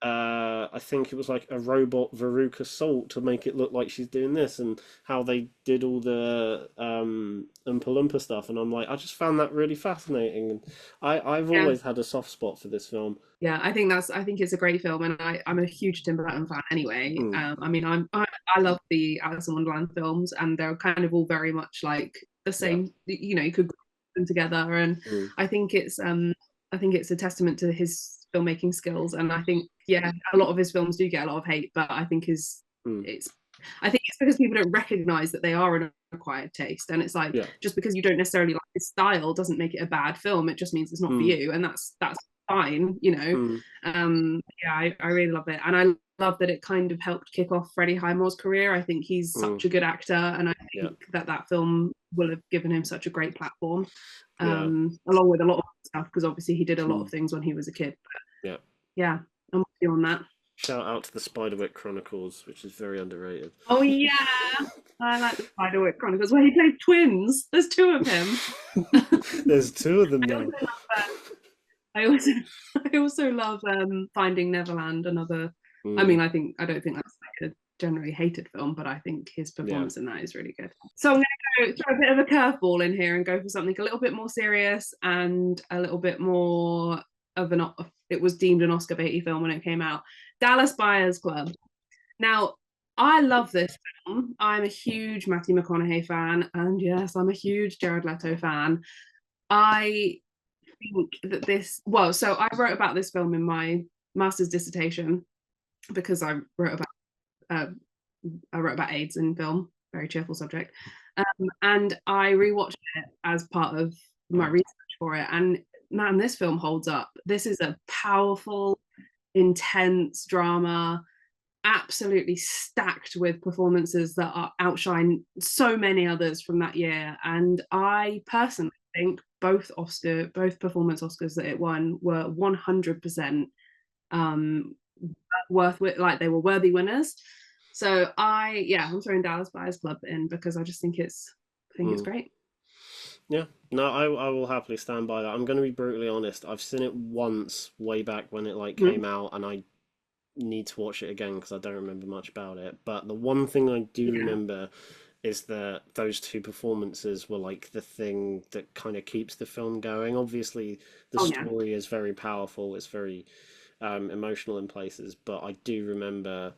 I think it was like a robot Veruca Salt to make it look like she's doing this, and how they did all the Oompa Loompa stuff. And I'm like, I just found that really fascinating. And I've yeah. always had a soft spot for this film. Yeah, I think it's a great film, and I'm a huge Tim Burton fan anyway. Mm, I mean, I love the Alice in Wonderland films, and they're kind of all very much like the yeah. same. You know, you could group them together, and Mm, I think I think it's a testament to his filmmaking skills. And I think, yeah, a lot of his films do get a lot of hate, but I think mm, it's I think it's because people don't recognize that they are an acquired taste, and it's like yeah. just because you don't necessarily like his style doesn't make it a bad film. It just means it's not for Mm, you, and that's fine, you know. mm, Yeah, I really love it, and I love that it kind of helped kick off Freddie Highmore's career. I think he's mm, such a good actor, and I yeah. think that film will have given him such a great platform, Yeah. along with a lot of stuff, because obviously he did a lot Mm, of things when he was a kid. But yeah. yeah, I'm with you on that. Shout out to the Spiderwick Chronicles, which is very underrated. Oh yeah, I like the Spiderwick Chronicles where he played twins. There's two of him. There's two of them I now. also love I also I also love Finding Neverland. Another, I Mm, mean, I don't think that's like a generally hated film, but I think his yeah. performance in that is really good. So I'm going to throw a bit of a curveball in here and go for something a little bit more serious and a little bit more of an. It was deemed an Oscar baity film when it came out. Dallas Buyers Club. Now, I love this film. I'm a huge Matthew McConaughey fan, and yes, I'm a huge Jared Leto fan. I think that so I wrote about this film in my master's dissertation because uh, I wrote about AIDS in film, very cheerful subject, and I rewatched it as part of my research for it. And man, this film holds up. This is a powerful, intense drama, absolutely stacked with performances that outshine so many others from that year. And I personally think both performance Oscars that it won were 100% um, like they were worthy winners. So I'm throwing Dallas Buyers Club in because I think it's Mm. great. Yeah, no, I will happily stand by that. I'm going to be brutally honest. I've seen it once way back when it like Mhm. came out, and I need to watch it again because I don't remember much about it. But the one thing I do Yeah. remember is that those two performances were like the thing that kind of keeps the film going. Obviously, the Oh yeah. story is very powerful. It's very emotional in places, but I do remember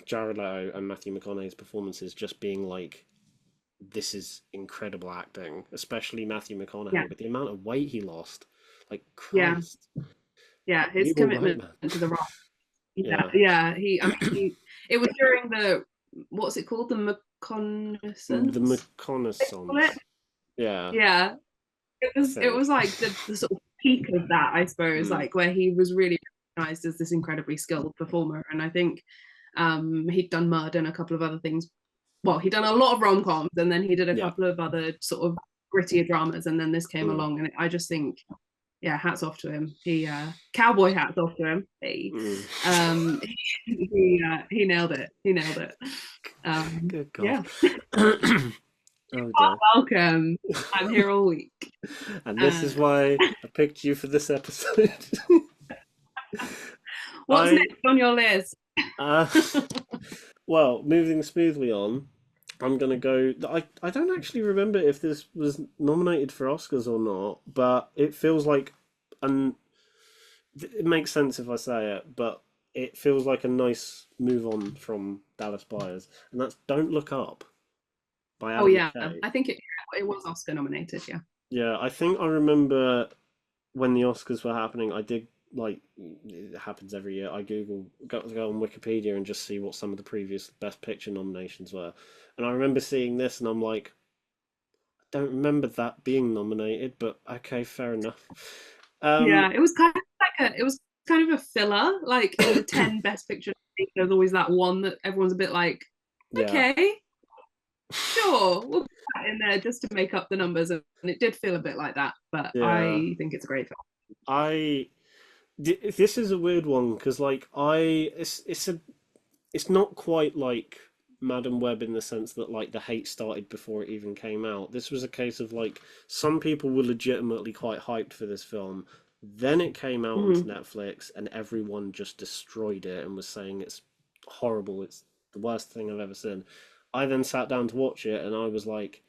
Jared Leto and Matthew McConaughey's performances just being like, this is incredible acting, especially Matthew Yeah. McConaughey with the amount of weight he lost. Like Yeah. Christ, Yeah. His you all right, commitment man? to the role. Yeah. Yeah, Yeah. I mean, it was during what's it called? The the reconnaissance? They call it? reconnaissance. Yeah, Yeah. I It think. was like the sort of peak of that, I suppose, Mm, like where he was really recognized as this incredibly skilled performer. And I think he'd done Mud and a couple of other things. Well, he'd done a lot of rom-coms, and then he did a yeah. couple of other sort of grittier dramas, and then this came Mm, along, and I just think, yeah, hats off to him. He cowboy hats off to him. mm. Um, he nailed it. He nailed it. Good God. Yeah, Oh dear. welcome. I'm here all week. And this Uh, is why I picked you for this episode. what's I next on your list? uh well, moving smoothly on, I'm gonna go. I don't actually remember if this was nominated for Oscars or not, but it feels like, and it makes sense if I say it, but it feels like a nice move on from Dallas Buyers, and that's "Don't Look Up" by Oh Adam yeah, McKay. I think it. it was Oscar nominated. Yeah. Yeah, I think I remember when the Oscars were happening, I did like it happens every year. I go on Wikipedia and just see what some of the previous Best Picture nominations were, and I remember seeing this, and I'm like, I don't remember that being nominated, but okay, fair enough. Um, Yeah, it was kind of like it was kind of a filler. Like in the 10 Best Picture, there's always that one that everyone's a bit like, yeah, okay, sure, we'll put that in there just to make up the numbers, and it did feel a bit like that. But yeah. I think it's a great film. I this is a weird one because like it's not quite like Madam Web in the sense that like the hate started before it even came out. This was a case of like some people were legitimately quite hyped for this film. Then it came out onto Mhm. Netflix and everyone just destroyed it and was saying it's horrible. It's the worst thing I've ever seen. I then sat down to watch it and I was like,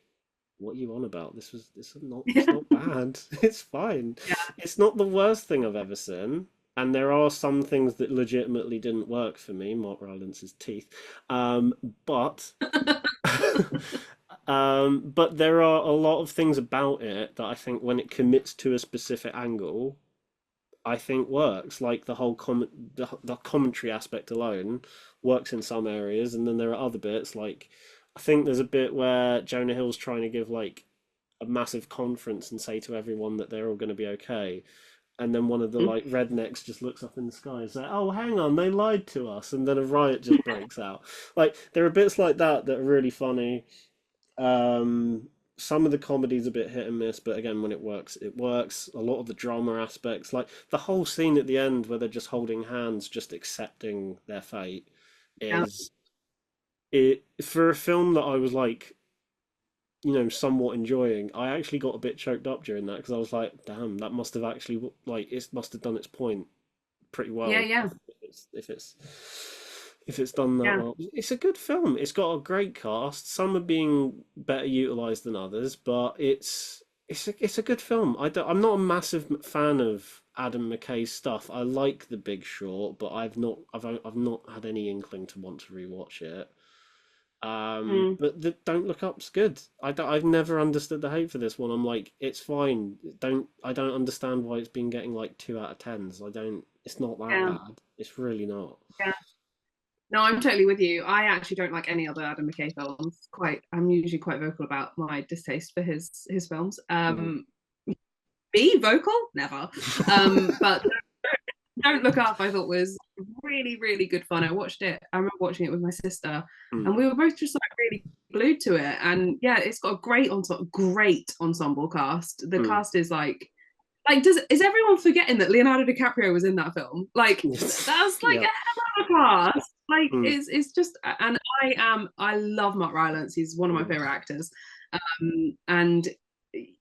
what are you on about? This is not it's not bad. It's fine. Yeah. It's not the worst thing I've ever seen. And there are some things that legitimately didn't work for me, Mark Rylance's teeth. Um, but but there are a lot of things about it that I think when it commits to a specific angle, I think works. Like the commentary aspect alone works in some areas, and then there are other bits like I think there's a bit where Jonah Hill's trying to give like a massive conference and say to everyone that they're all going to be okay, and then one of the like rednecks just looks up in the sky and says, "Oh, hang on, they lied to us," and then a riot just breaks out. Like there are bits like that that are really funny. Some of the comedy's a bit hit and miss, but again, when it works, it works. A lot of the drama aspects, like the whole scene at the end where they're just holding hands, just accepting their fate, Yeah. is it for a film that I was like, somewhat enjoying. I actually got a bit choked up during that because I was like, damn, that must have actually like it must have done its point pretty Yeah. well Yeah. if it's done that Yeah. well. It's a good film. It's got a great cast. Some are being better utilized than others, but it's a good film. I'm not a massive fan of Adam McKay's stuff. I like The Big Short, but I've not had any inkling to want to rewatch it. Mm. But the Don't Look Up's good. I've never understood the hate for this one. I'm like, it's fine. I don't understand why it's been getting like 2 out of 10s. I don't. It's not that Yeah. bad. It's really not. Yeah. No, I'm totally with you. I actually don't like any other Adam McKay films. I'm usually quite vocal about my distaste for his films. Mm. Be vocal? Never. But Don't Look Up, I thought was really, really good fun. I remember watching it with my sister, Mm. and we were both just like really glued to it. And yeah, it's got a great ensemble cast. The Mm. cast is like is everyone forgetting that Leonardo DiCaprio was in that film? Like that's like Yeah. a hell of a cast. Like Mm. it's just, and I love Mark Rylance. He's one of my Mm. favorite actors. And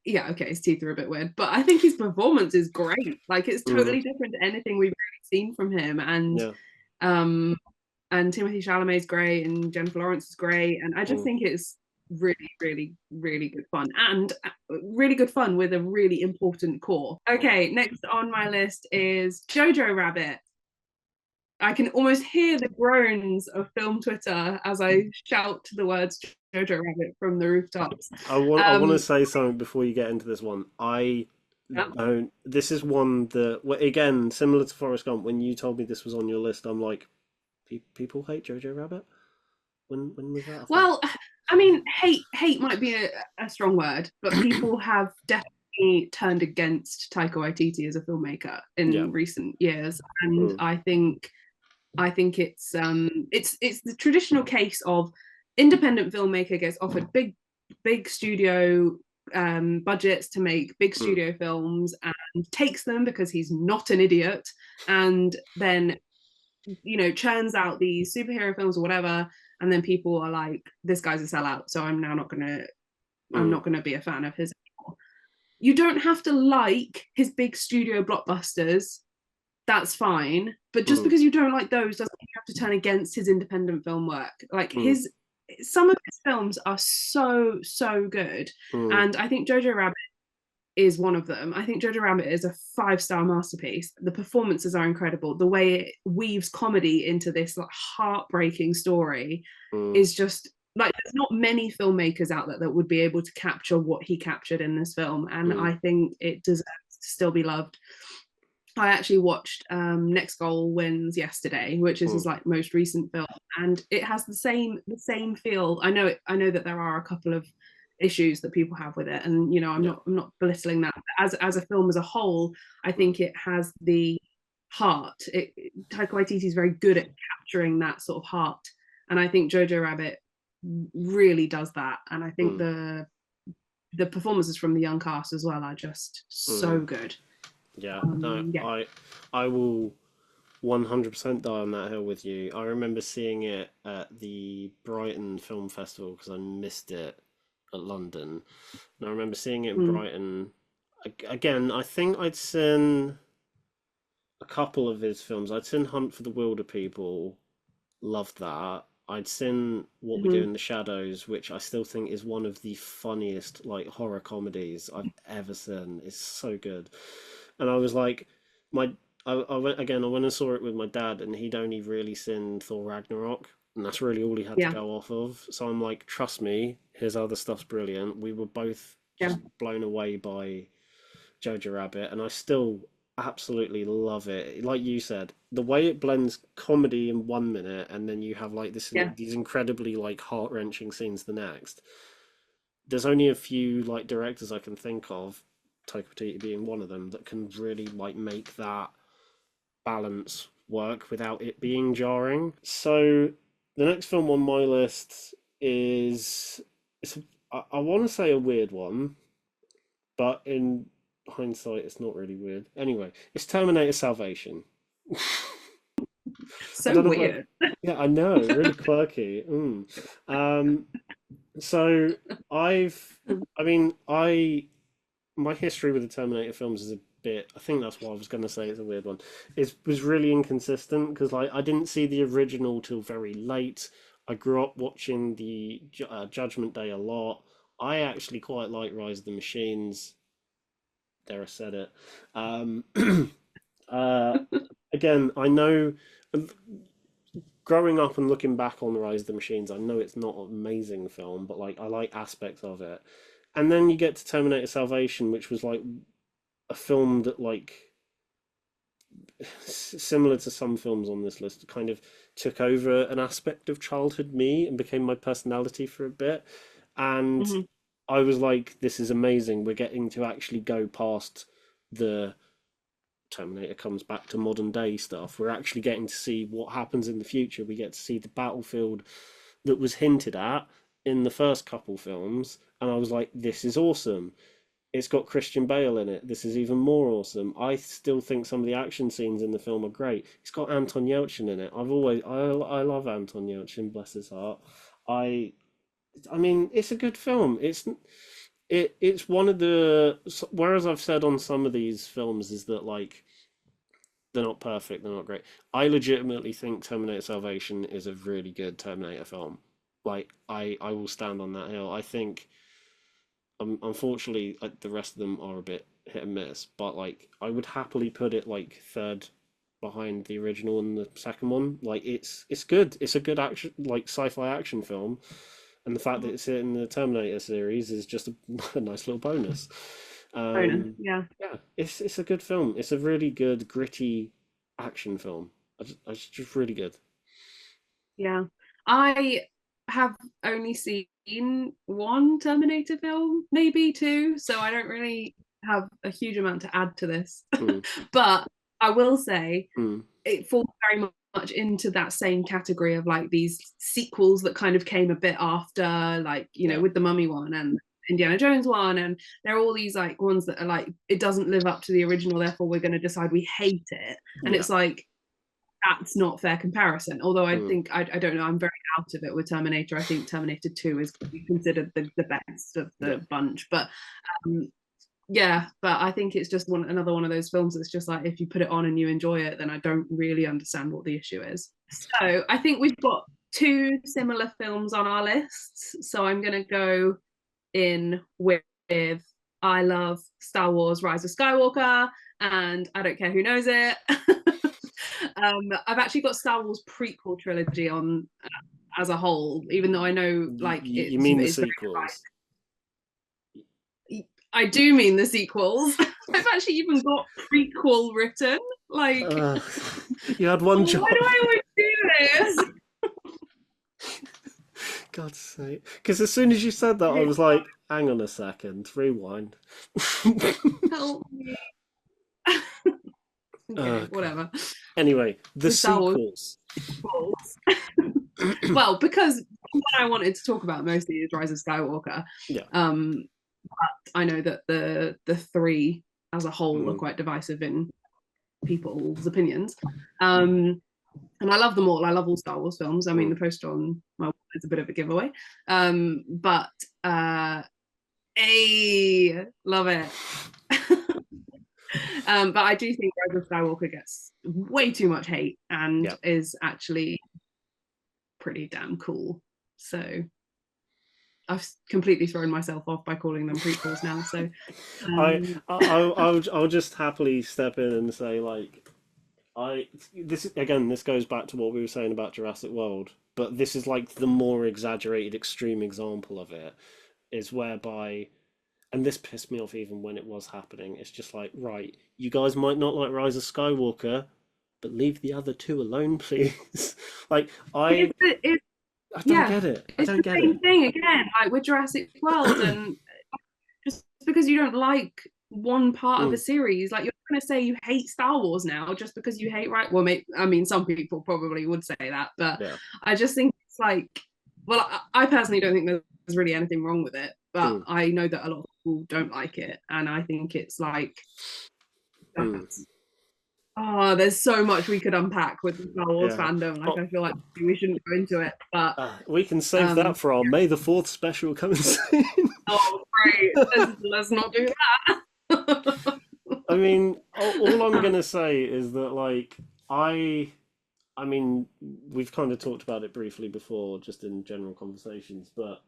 yeah, okay, his teeth are a bit weird, but I think his performance is great. Like it's Mm. totally different to anything we've really seen from him. Yeah. Um and Timothy Chalamet's great, and Jennifer Lawrence is great, and I just Mm. think it's really, really, really good fun, and really good fun with a really important core. Okay, next on my list is JoJo Rabbit. I can almost hear the groans of film Twitter as I shout the words JoJo Rabbit from the rooftops. I want to Um, say something before you get into this one. I yeah. don't. This is one that again similar to Forrest Gump. When you told me this was on your list, I'm like, people hate Jojo Rabbit. When was that a thing? Well, I mean, hate might be a strong word, but people have definitely turned against Taika Waititi as a filmmaker Yeah. in recent years, and Mm. I think it's the traditional case of independent filmmaker gets offered big studio budgets to make big Mm. studio films and takes them because he's not an idiot, and then churns out these superhero films or whatever, and then people are like, this guy's a sellout, so I'm Mm. not gonna be a fan of his anymore. You don't have to like his big studio blockbusters, that's fine, but just Mm. because you don't like those doesn't mean you have to turn against his independent film work. Like Mm. his some of his films are so good, Mm. and I think Jojo Rabbit is one of them. I think Jojo Rabbit is a 5-star masterpiece. The performances are incredible. The way it weaves comedy into this like heartbreaking story Mm. is just like there's not many filmmakers out there that would be able to capture what he captured in this film, and I think it deserves to still be loved. I actually watched Next Goal Wins yesterday, which is his like most recent film, and it has the same feel. I know that there are a couple of issues that people have with it, and you know I'm not belittling that. As a film as a whole, I think it has the heart. Taika Waititi is very good at capturing that sort of heart, and I think Jojo Rabbit really does that. And I think the performances from the young cast as well are just so good. Yeah, I will 100% die on that hill with you. I remember seeing it at the Brighton Film Festival because I missed it at London. And I remember seeing it in Brighton. Again, I think I'd seen a couple of his films. I'd seen Hunt for the Wilder People, loved that. I'd seen What We Do in the Shadows, which I still think is one of the funniest like horror comedies I've ever seen. It's so good. And I was like, I went again. I went and saw it with my dad, and he'd only really seen Thor Ragnarok, and that's really all he had to go off of. So I'm like, trust me, his other stuff's brilliant. We were both just blown away by Jojo Rabbit, and I still absolutely love it. Like you said, the way it blends comedy in 1 minute, and then you have like these incredibly like heart wrenching scenes the next. There's only a few like directors I can think of, Taika Waititi being one of them, that can really like make that balance work without it being jarring. So the next film on my list is I want to say a weird one, but in hindsight, it's not really weird. Anyway, it's Terminator Salvation. So weird. Yeah, I know, really quirky. So my history with the Terminator films is a bit. I think that's what I was going to say. It's a weird one. It was really inconsistent because like I didn't see the original till very late. I grew up watching the Judgment Day a lot. I actually quite like Rise of the Machines. There, I said it. Uh, Again, I know. Growing up and looking back on Rise of the Machines, I know it's not an amazing film, but like I like aspects of it. And then you get to Terminator Salvation, which was like a film that like similar to some films on this list, kind of took over an aspect of childhood me and became my personality for a bit. And I was like, this is amazing. We're getting to actually go past the Terminator comes back to modern day stuff. We're actually getting to see what happens in the future. We get to see the battlefield that was hinted at in the first couple films. And I was like, this is awesome. It's got Christian Bale in it. This is even more awesome. I still think some of the action scenes in the film are great. It's got Anton Yelchin in it. I love Anton Yelchin, bless his heart. I mean, it's a good film. It's one of the, whereas I've said on some of these films is that like they're not perfect, they're not great. I legitimately think Terminator Salvation is a really good Terminator film. Like I will stand on that hill. I think unfortunately like the rest of them are a bit hit and miss, but like I would happily put it like third behind the original and the second one. Like it's good. It's a good action like sci-fi action film. And the fact that it's in the Terminator series is just a nice little bonus. Yeah, it's a good film. It's a really good gritty action film. It's just really good. Yeah, I have only seen one Terminator film, maybe two, so I don't really have a huge amount to add to this. But I will say it falls very much into that same category of like these sequels that kind of came a bit after, like, you know, with the Mummy one and Indiana Jones one, and there are all these like ones that are like, it doesn't live up to the original, therefore we're going to decide we hate it. And it's like, that's not fair comparison. Although I think, I don't know, I'm very out of it with Terminator. I think Terminator 2 is considered the best of the bunch. But but I think it's just another one of those films that's just like, if you put it on and you enjoy it, then I don't really understand what the issue is. So I think we've got two similar films on our lists. So I'm going to go in with I love Star Wars Rise of Skywalker and I Don't Care Who Knows It. I've actually got Star Wars prequel trilogy on as a whole, even though I know like You mean the it's very sequels? I do mean the sequels. I've actually even got prequel written. Like, you had one job. why do I always do this? God's sake. Because as soon as you said that, I was like, hang on a second, rewind. Help me. Okay, whatever. Anyway, the sequels. Well, because what I wanted to talk about mostly is Rise of Skywalker. Yeah. But I know that the three as a whole are quite divisive in people's opinions. And I love them all. I love all Star Wars films. I mean, the poster on my wall is a bit of a giveaway. But love it. But I do think Rise of Skywalker gets way too much hate and is actually pretty damn cool. So I've completely thrown myself off by calling them prequels now. So I'll just happily step in and say, like, this goes back to what we were saying about Jurassic World, but this is like the more exaggerated extreme example of it, is whereby, and this pissed me off even when it was happening, it's just like, right, you guys might not like Rise of Skywalker, but leave the other two alone, please. Like, I don't get it. I don't get it. It's the same thing again, like with Jurassic World, and just because you don't like one part of a series, like, you're going to say you hate Star Wars now just because you hate, right? Well, I mean, some people probably would say that, but I just think it's like, well, I personally don't think there's really anything wrong with it, but I know that a lot of people don't like it, and I think it's like, there's so much we could unpack with the Star Wars fandom. Like, I feel like we shouldn't go into it, but we can save that for our May the 4th special coming soon. Oh, great! Let's not do that. I mean, all I'm gonna say is that, like, I mean, we've kind of talked about it briefly before, just in general conversations, but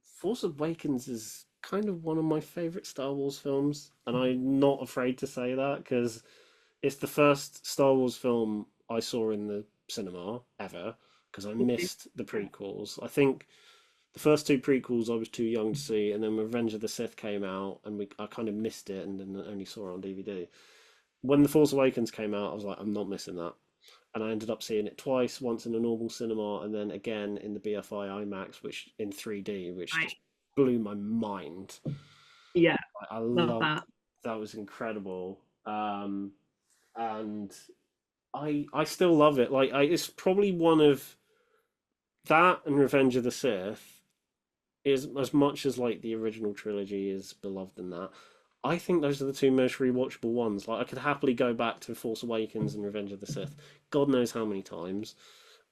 Force Awakens is kind of one of my favorite Star Wars films, and I'm not afraid to say that because it's the first Star Wars film I saw in the cinema ever, because I missed the prequels. I think the first two prequels I was too young to see, and then Revenge of the Sith came out, and I kind of missed it, and then only saw it on DVD. When The Force Awakens came out, I was like, I'm not missing that. And I ended up seeing it twice, once in a normal cinema, and then again in the BFI IMAX, which in 3D, which just blew my mind. Yeah, I love that. That was incredible. And I still love it. Like, it's probably one of that and Revenge of the Sith is, as much as like the original trilogy is beloved in that, I think those are the two most rewatchable ones. Like, I could happily go back to Force Awakens and Revenge of the Sith, God knows how many times,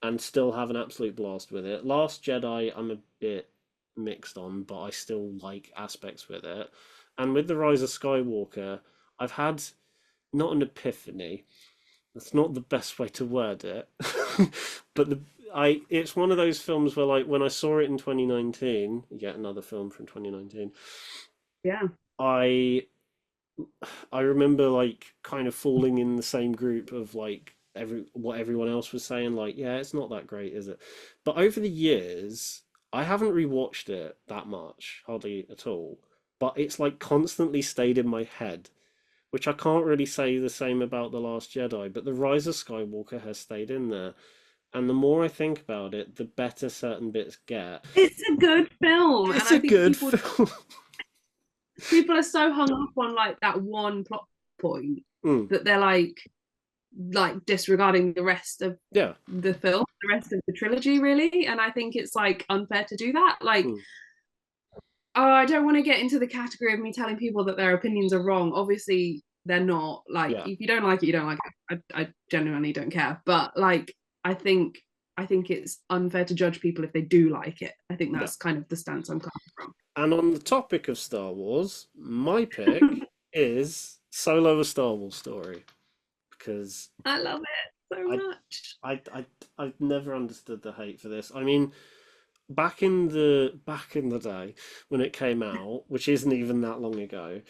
and still have an absolute blast with it. Last Jedi, I'm a bit mixed on, but I still like aspects with it. And with The Rise of Skywalker, I've had not an epiphany. That's not the best way to word it, but it's one of those films where, like, when I saw it in 2019, yet another film from 2019. Yeah. I remember, like, kind of falling in the same group of, like, what everyone else was saying, like, yeah, it's not that great, is it? But over the years, I haven't rewatched it that much, hardly at all. But it's like constantly stayed in my head, which I can't really say the same about The Last Jedi, but The Rise of Skywalker has stayed in there. And the more I think about it, the better certain bits get. It's a good film. It's a good film. People are so hung up on, like, that one plot point that they're like disregarding the rest of the film, the rest of the trilogy, really. And I think it's, like, unfair to do that. Like, I don't want to get into the category of me telling people that their opinions are wrong. Obviously, they're not. Like, if you don't like it, you don't like it. I genuinely don't care. But, like, I think it's unfair to judge people if they do like it. I think that's kind of the stance I'm coming from. And on the topic of Star Wars, my pick is Solo: A Star Wars Story, because I love it so much. I've never understood the hate for this. I mean, back in the day when it came out, which isn't even that long ago,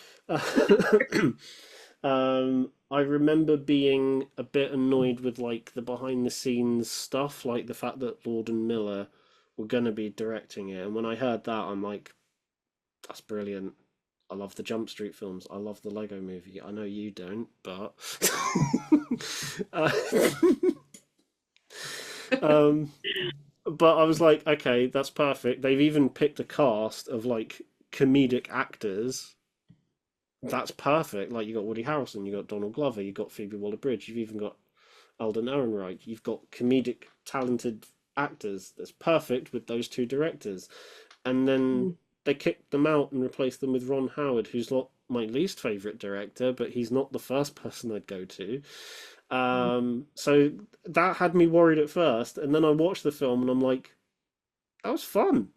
I remember being a bit annoyed with like the behind the scenes stuff, like the fact that Lord and Miller were gonna be directing it. And when I heard that, I'm like, that's brilliant. I love the Jump Street films. I love the Lego Movie. I know you don't, but uh, um, but I was like, okay, that's perfect. They've even picked a cast of like comedic actors. That's perfect. Like you got Woody Harrelson, you got Donald Glover, you got Phoebe Waller-Bridge, you've even got Alden Ehrenreich. You've got comedic, talented actors. That's perfect with those two directors. And then Mm. they kicked them out and replaced them with Ron Howard, who's not my least favorite director, but he's not the first person I'd go to. So that had me worried at first, and then I watched the film and I'm like, that was fun.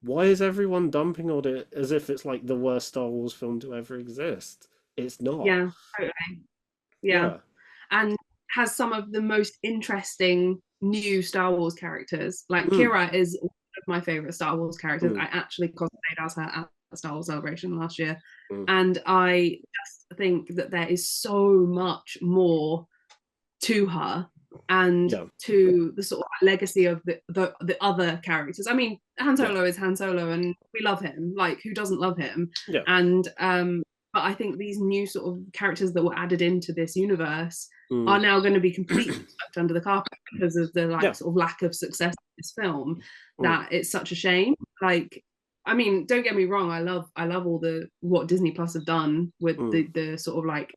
Why is everyone dumping on it as if it's like the worst Star Wars film to ever exist? It's not. Yeah, totally. Yeah. Yeah. And has some of the most interesting new Star Wars characters. Like Mm, Kira is one of my favorite Star Wars characters. mm, I actually cosplayed as her at the Star Wars Celebration last year. mm. And I just think that there is so much more to her and Yeah. to the sort of legacy of the other characters. I mean, Han Yeah. Solo is Han Solo, and we love him. Like, who doesn't love him? Yeah. And but I think these new sort of characters that were added into this universe are Mm, now going to be completely swept under the carpet because of the like yeah. sort of lack of success of this film. Mm, That it's such a shame. Like, I mean, don't get me wrong. I love all the what Disney Plus have done with mm. the sort of like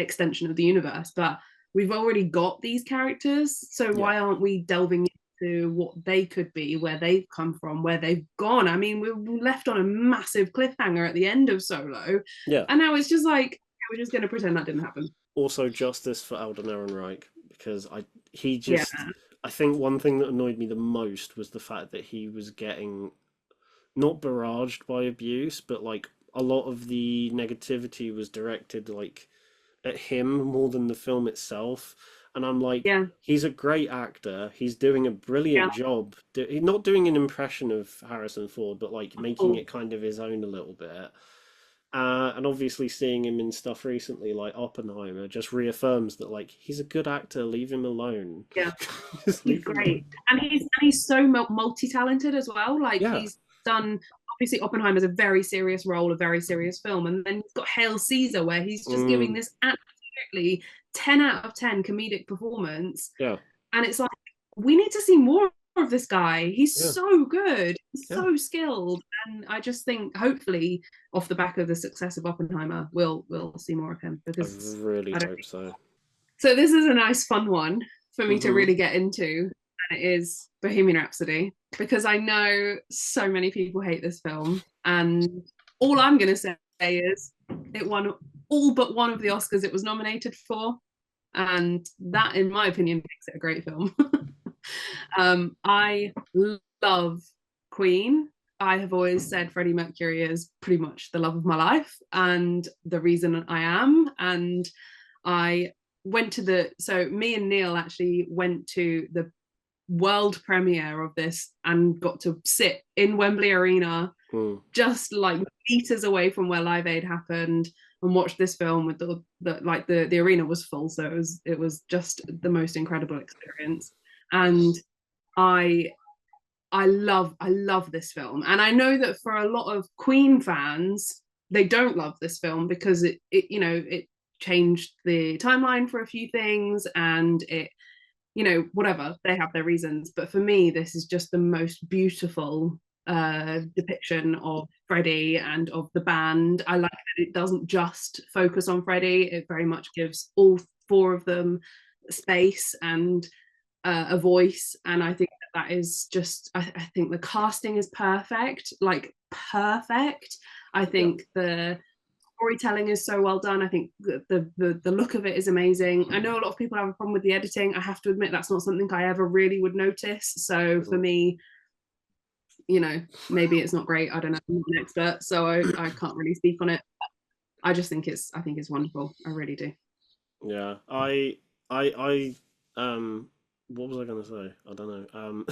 extension of the universe, but we've already got these characters, so Yeah. why aren't we delving into what they could be, where they've come from, where they've gone? I mean, we were left on a massive cliffhanger at the end of Solo, Yeah. and now it's just like we're just going to pretend that didn't happen. Also, justice for Alden Ehrenreich because he Yeah. just I think one thing that annoyed me the most was the fact that he was getting not barraged by abuse, but like a lot of the negativity was directed like at him more than the film itself. And I'm like, Yeah. he's a great actor. He's doing a Yeah. brilliant job. Not doing an impression of Harrison Ford, but like making Cool. it kind of his own a little bit. And obviously seeing him in stuff recently, like Oppenheimer, just reaffirms that like he's a good actor. Leave him alone. Yeah. Just He's leave him alone. great, and he's so multi-talented as well. Like, Yeah. he's done, obviously Oppenheimer's a very serious role, a very serious film, and then you've got Hail Caesar where he's just giving Mm, this absolutely 10 out of 10 comedic performance, yeah. and it's like we need to see more of this guy. He's Yeah. so good, he's Yeah. so skilled, and I just think hopefully off the back of the success of Oppenheimer we'll see more of him, I because really I don't hope think so. so. This is a nice fun one for me to Hmm. really get into, and it is Bohemian Rhapsody, because I know so many people hate this film, and all I'm going to say is it won all but one of the Oscars it was nominated for, and that, in my opinion, makes it a great film. I love Queen. I have always said Freddie Mercury is pretty much the love of my life and the reason I am. And I went to so me and Neil actually went to the world premiere of this and got to sit in Wembley Arena, Mm. just like meters away from where Live Aid happened, and watch this film with the arena was full, so it was just the most incredible experience. And I I love this film, and I know that for a lot of Queen fans, they don't love this film because it changed the timeline for a few things, and it whatever, they have their reasons. But for me, this is just the most beautiful depiction of Freddie and of the band. I like that it doesn't just focus on Freddie; it very much gives all four of them space and a voice. And I think that is just, I think the casting is perfect, like perfect. I Yeah. think the storytelling is so well done. I think the look of it is amazing. I know a lot of people have a problem with the editing. I have to admit that's not something I ever really would notice. So for Mm. me, maybe it's not great. I don't know. I'm not an expert, so I can't really speak on it. I think it's wonderful. I really do. Yeah. I what was I gonna say? I don't know.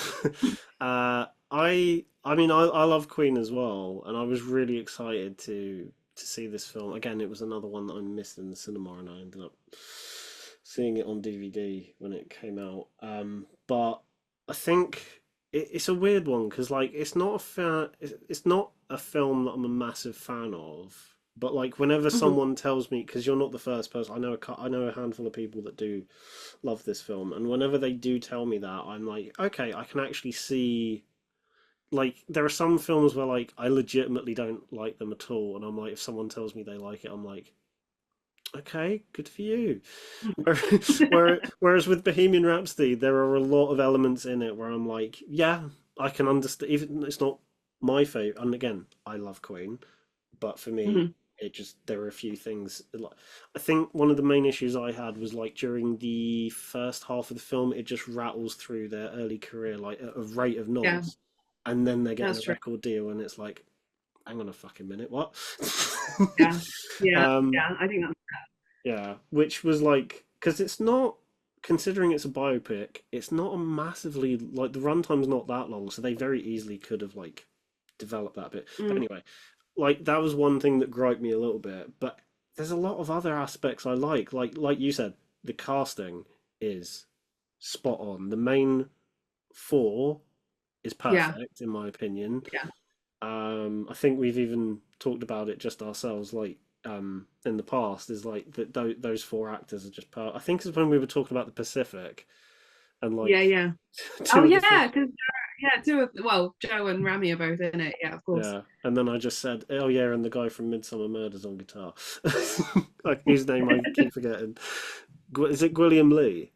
I mean I love Queen as well, and I was really excited to see this film again. It was another one that I missed in the cinema, and I ended up seeing it on DVD when it came out. But I think it's a weird one because like it's not a film that I'm a massive fan of. But like whenever Mhm. someone tells me, because you're not the first person, I know a handful of people that do love this film, and whenever they do tell me that, I'm like, okay, I can actually see. Like there are some films where like I legitimately don't like them at all, and I'm like, if someone tells me they like it, I'm like, okay, good for you. Whereas with Bohemian Rhapsody, there are a lot of elements in it where I'm like, yeah, I can understand. Even it's not my favorite, and again, I love Queen, but for me, Mhm. it just there were a few things. Like, I think one of the main issues I had was like during the first half of the film, it just rattles through their early career like at a rate of Yeah, knots, and then they're getting that's a true. record deal, and it's like, hang on a fucking minute, what? Yeah, yeah, um, yeah. I think that's yeah, which was like because it's not considering it's a biopic, it's not a massively like the runtime's not that long, so they very easily could have like developed that bit. But mm, anyway, like that was one thing that griped me a little bit. But there's a lot of other aspects I like you said, the casting is spot on. The main four is yeah, perfect in my opinion. yeah, I think we've even talked about it just ourselves, like in the past, is like that those four actors are just per. I think it's when we were talking about the Pacific and yeah, like yeah. Oh two of the yeah, because yeah, two of well, Joe and Rami are both in it. Yeah, of course. yeah, and then I just said, oh yeah, and the guy from Midsummer Murders on guitar, like whose name I keep forgetting. Is it William Lee?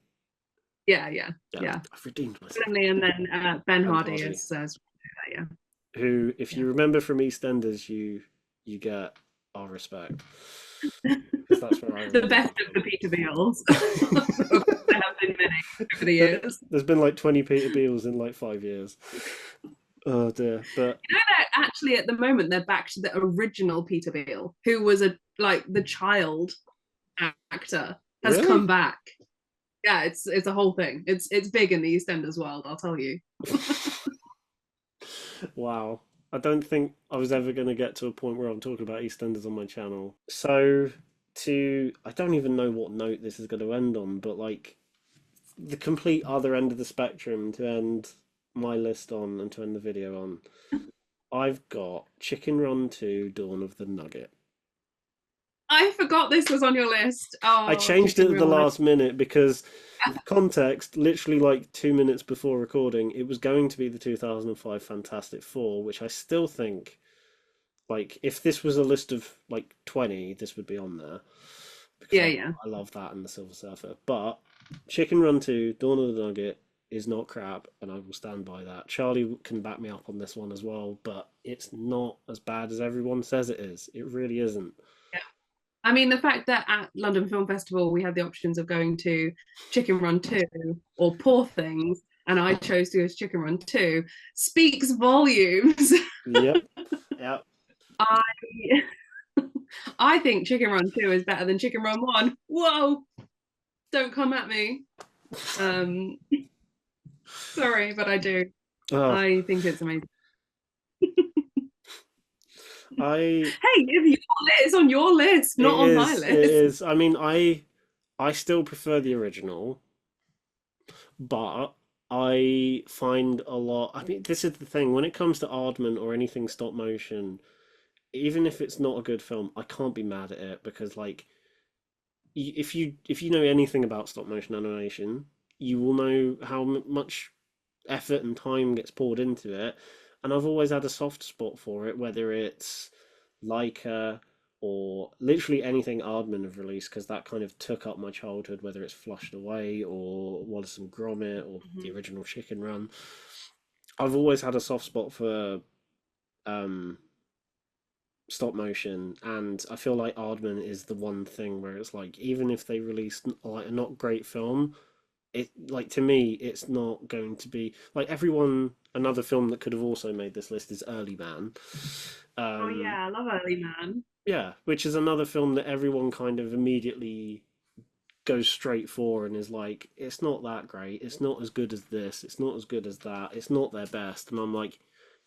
Yeah, yeah, Yeah, yeah. I've redeemed myself. Definitely, and then Ben Ben Hardy Hardy, is yeah, who, if yeah. you remember from EastEnders, you get our respect because that's where I The remember best him of from. the Peter Beals. There have been many over the years. There's been like 20 Peter Beals in like 5 years. Oh dear. But You know that actually at the moment they're back to the original Peter Beale, who was a like the child actor, has come really? back. Yeah, it's a whole thing. It's big in the EastEnders world, I'll tell you. Wow. I don't think I was ever going to get to a point where I'm talking about EastEnders on my channel. So, I don't even know what note this is going to end on, but like the complete other end of the spectrum to end my list on and to end the video on, I've got Chicken Run 2 Dawn of the Nugget. I forgot this was on your list. I Oh, changed it chicken at the run. last minute because context, literally like 2 minutes before recording, it was going to be the 2005 Fantastic Four, which I still think, like, if this was a list of like 20, this would be on there because Yeah, yeah. I love that and the Silver Surfer. But Chicken Run 2, Dawn of the Nugget is not crap, and I will stand by that. Charlie can back me up on this one as well, but it's not as bad as everyone says it is. It really isn't. Yeah. I mean, the fact that at London Film Festival we had the options of going to Chicken Run 2 or Poor Things, and I chose to go to Chicken Run 2 speaks volumes. Yep. Yep. I I think Chicken Run 2 is better than Chicken Run 1. Whoa, don't come at me. Um, sorry, but I do. Oh, I think it's amazing. I Hey, if it's on your list, it not on my is. It list. is. I mean, I still prefer the original, but I find a lot. I mean, this is the thing when it comes to Aardman or anything stop motion. Even if it's not a good film, I can't be mad at it because, like, if you know anything about stop motion animation, you will know how much effort and time gets poured into it. And I've always had a soft spot for it, whether it's Leica or literally anything Aardman have released, because that kind of took up my childhood, whether it's Flushed Away or Wallace and Gromit or the Mhm. original Chicken Run. I've always had a soft spot for um, stop motion, and I feel like Aardman is the one thing where it's like, even if they release like a not great film, it like to me it's not going to be like everyone. Another film that could have also made this list is Early Man. Oh um yeah, I love Early Man. yeah, which is another film that everyone kind of immediately goes straight for and is like, it's not that great, it's not as good as this, it's not as good as that, it's not their best. And I'm like,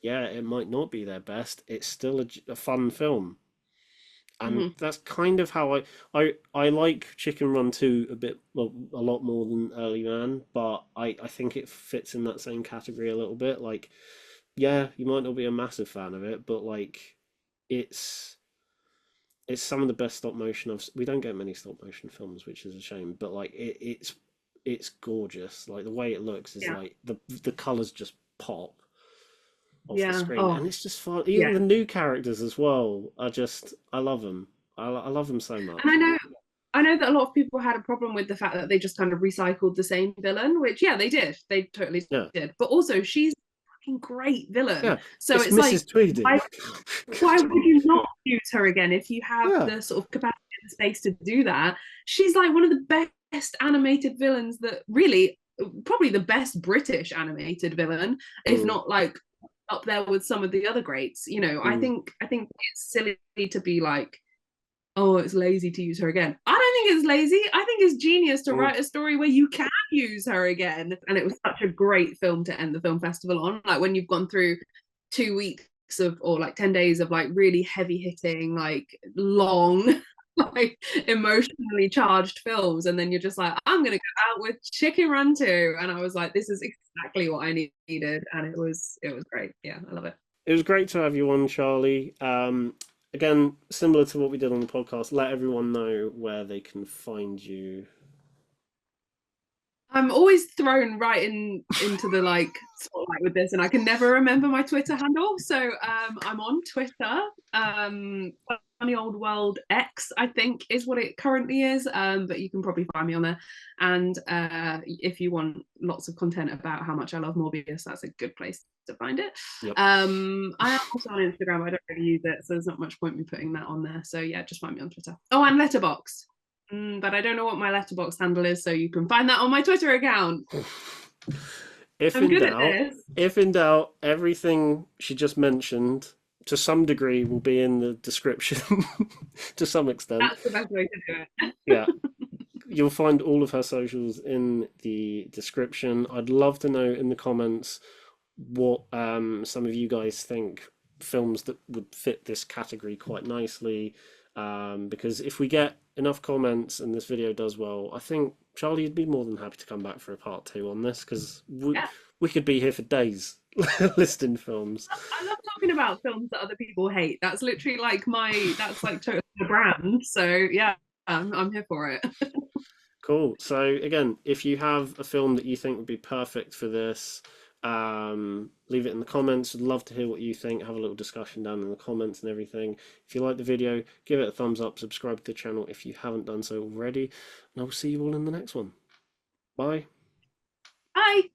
yeah, it might not be their best, it's still a fun film. And Mhm. that's kind of how I like Chicken Run 2 a bit, well, a lot more than Early Man, but I think it fits in that same category a little bit. Like, yeah, you might not be a massive fan of it, but like, it's it's some of the best stop motion we don't get many stop motion films, which is a shame, but like it's gorgeous. Like the way it looks is Yeah. like the colors just pop off the Yeah. screen, Oh, and it's just fun. Even yeah. the new characters as well are just, I love them. I love them so And much. I know that a lot of people had a problem with the fact that they just kind of recycled the same villain, which yeah, they did. They totally Yeah, did. But also she's a fucking great villain. yeah. So It's it's like Mrs. Tweedy. why would you not use her again if you have Yeah. the sort of capacity and space to do that? She's like one of the best animated villains that really probably the best British animated villain, if Mm, not like up there with some of the other greats. You know, mm, I think it's silly to be like, oh, it's lazy to use her again. I don't think it's lazy. I think it's genius to mm. write a story where you can use her again. And it was such a great film to end the film festival on. Like when you've gone through 2 weeks of, or like 10 days of like really heavy hitting, like long, like emotionally charged films. And then you're just like, I'm going to go out with Chicken Run 2. And I was like, this is exactly what I needed. And it was great. Yeah, I love it. It was great to have you on, Charlie. Again, similar to what we did on the podcast, let everyone know where they can find you. I'm always thrown right into the like spotlight with this, and I can never remember my Twitter handle. So I'm on Twitter. Funny Old World X, I think, is what it currently is. But you can probably find me on there. And if you want lots of content about how much I love Morbius, that's a good place to find it. Yep. I am also on Instagram. I don't really use it, so there's not much point me putting that on there. So yeah, just find me on Twitter. Oh, and Letterboxd. But I don't know what my Letterboxd handle is, so you can find that on my Twitter account. If I'm in good at doubt, this. if in doubt, everything she just mentioned to some degree will be in the description to some extent. That's the best way to do it. Yeah, you'll find all of her socials in the description. I'd love to know in the comments what some of you guys think films that would fit this category quite nicely. Because if we get enough comments and this video does well, I think Charlie would be more than happy to come back for a part two on this because Yeah, we could be here for days listing films. I love talking about films that other people hate. That's literally like that's like totally the brand. So yeah, I'm here for it. Cool. So again, if you have a film that you think would be perfect for this, leave it in the comments. I'd love to hear what you think. Have a little discussion down in the comments and everything. If you like the video, give it a thumbs up, subscribe to the channel if you haven't done so already, and I will see you all in the next one. Bye. Bye.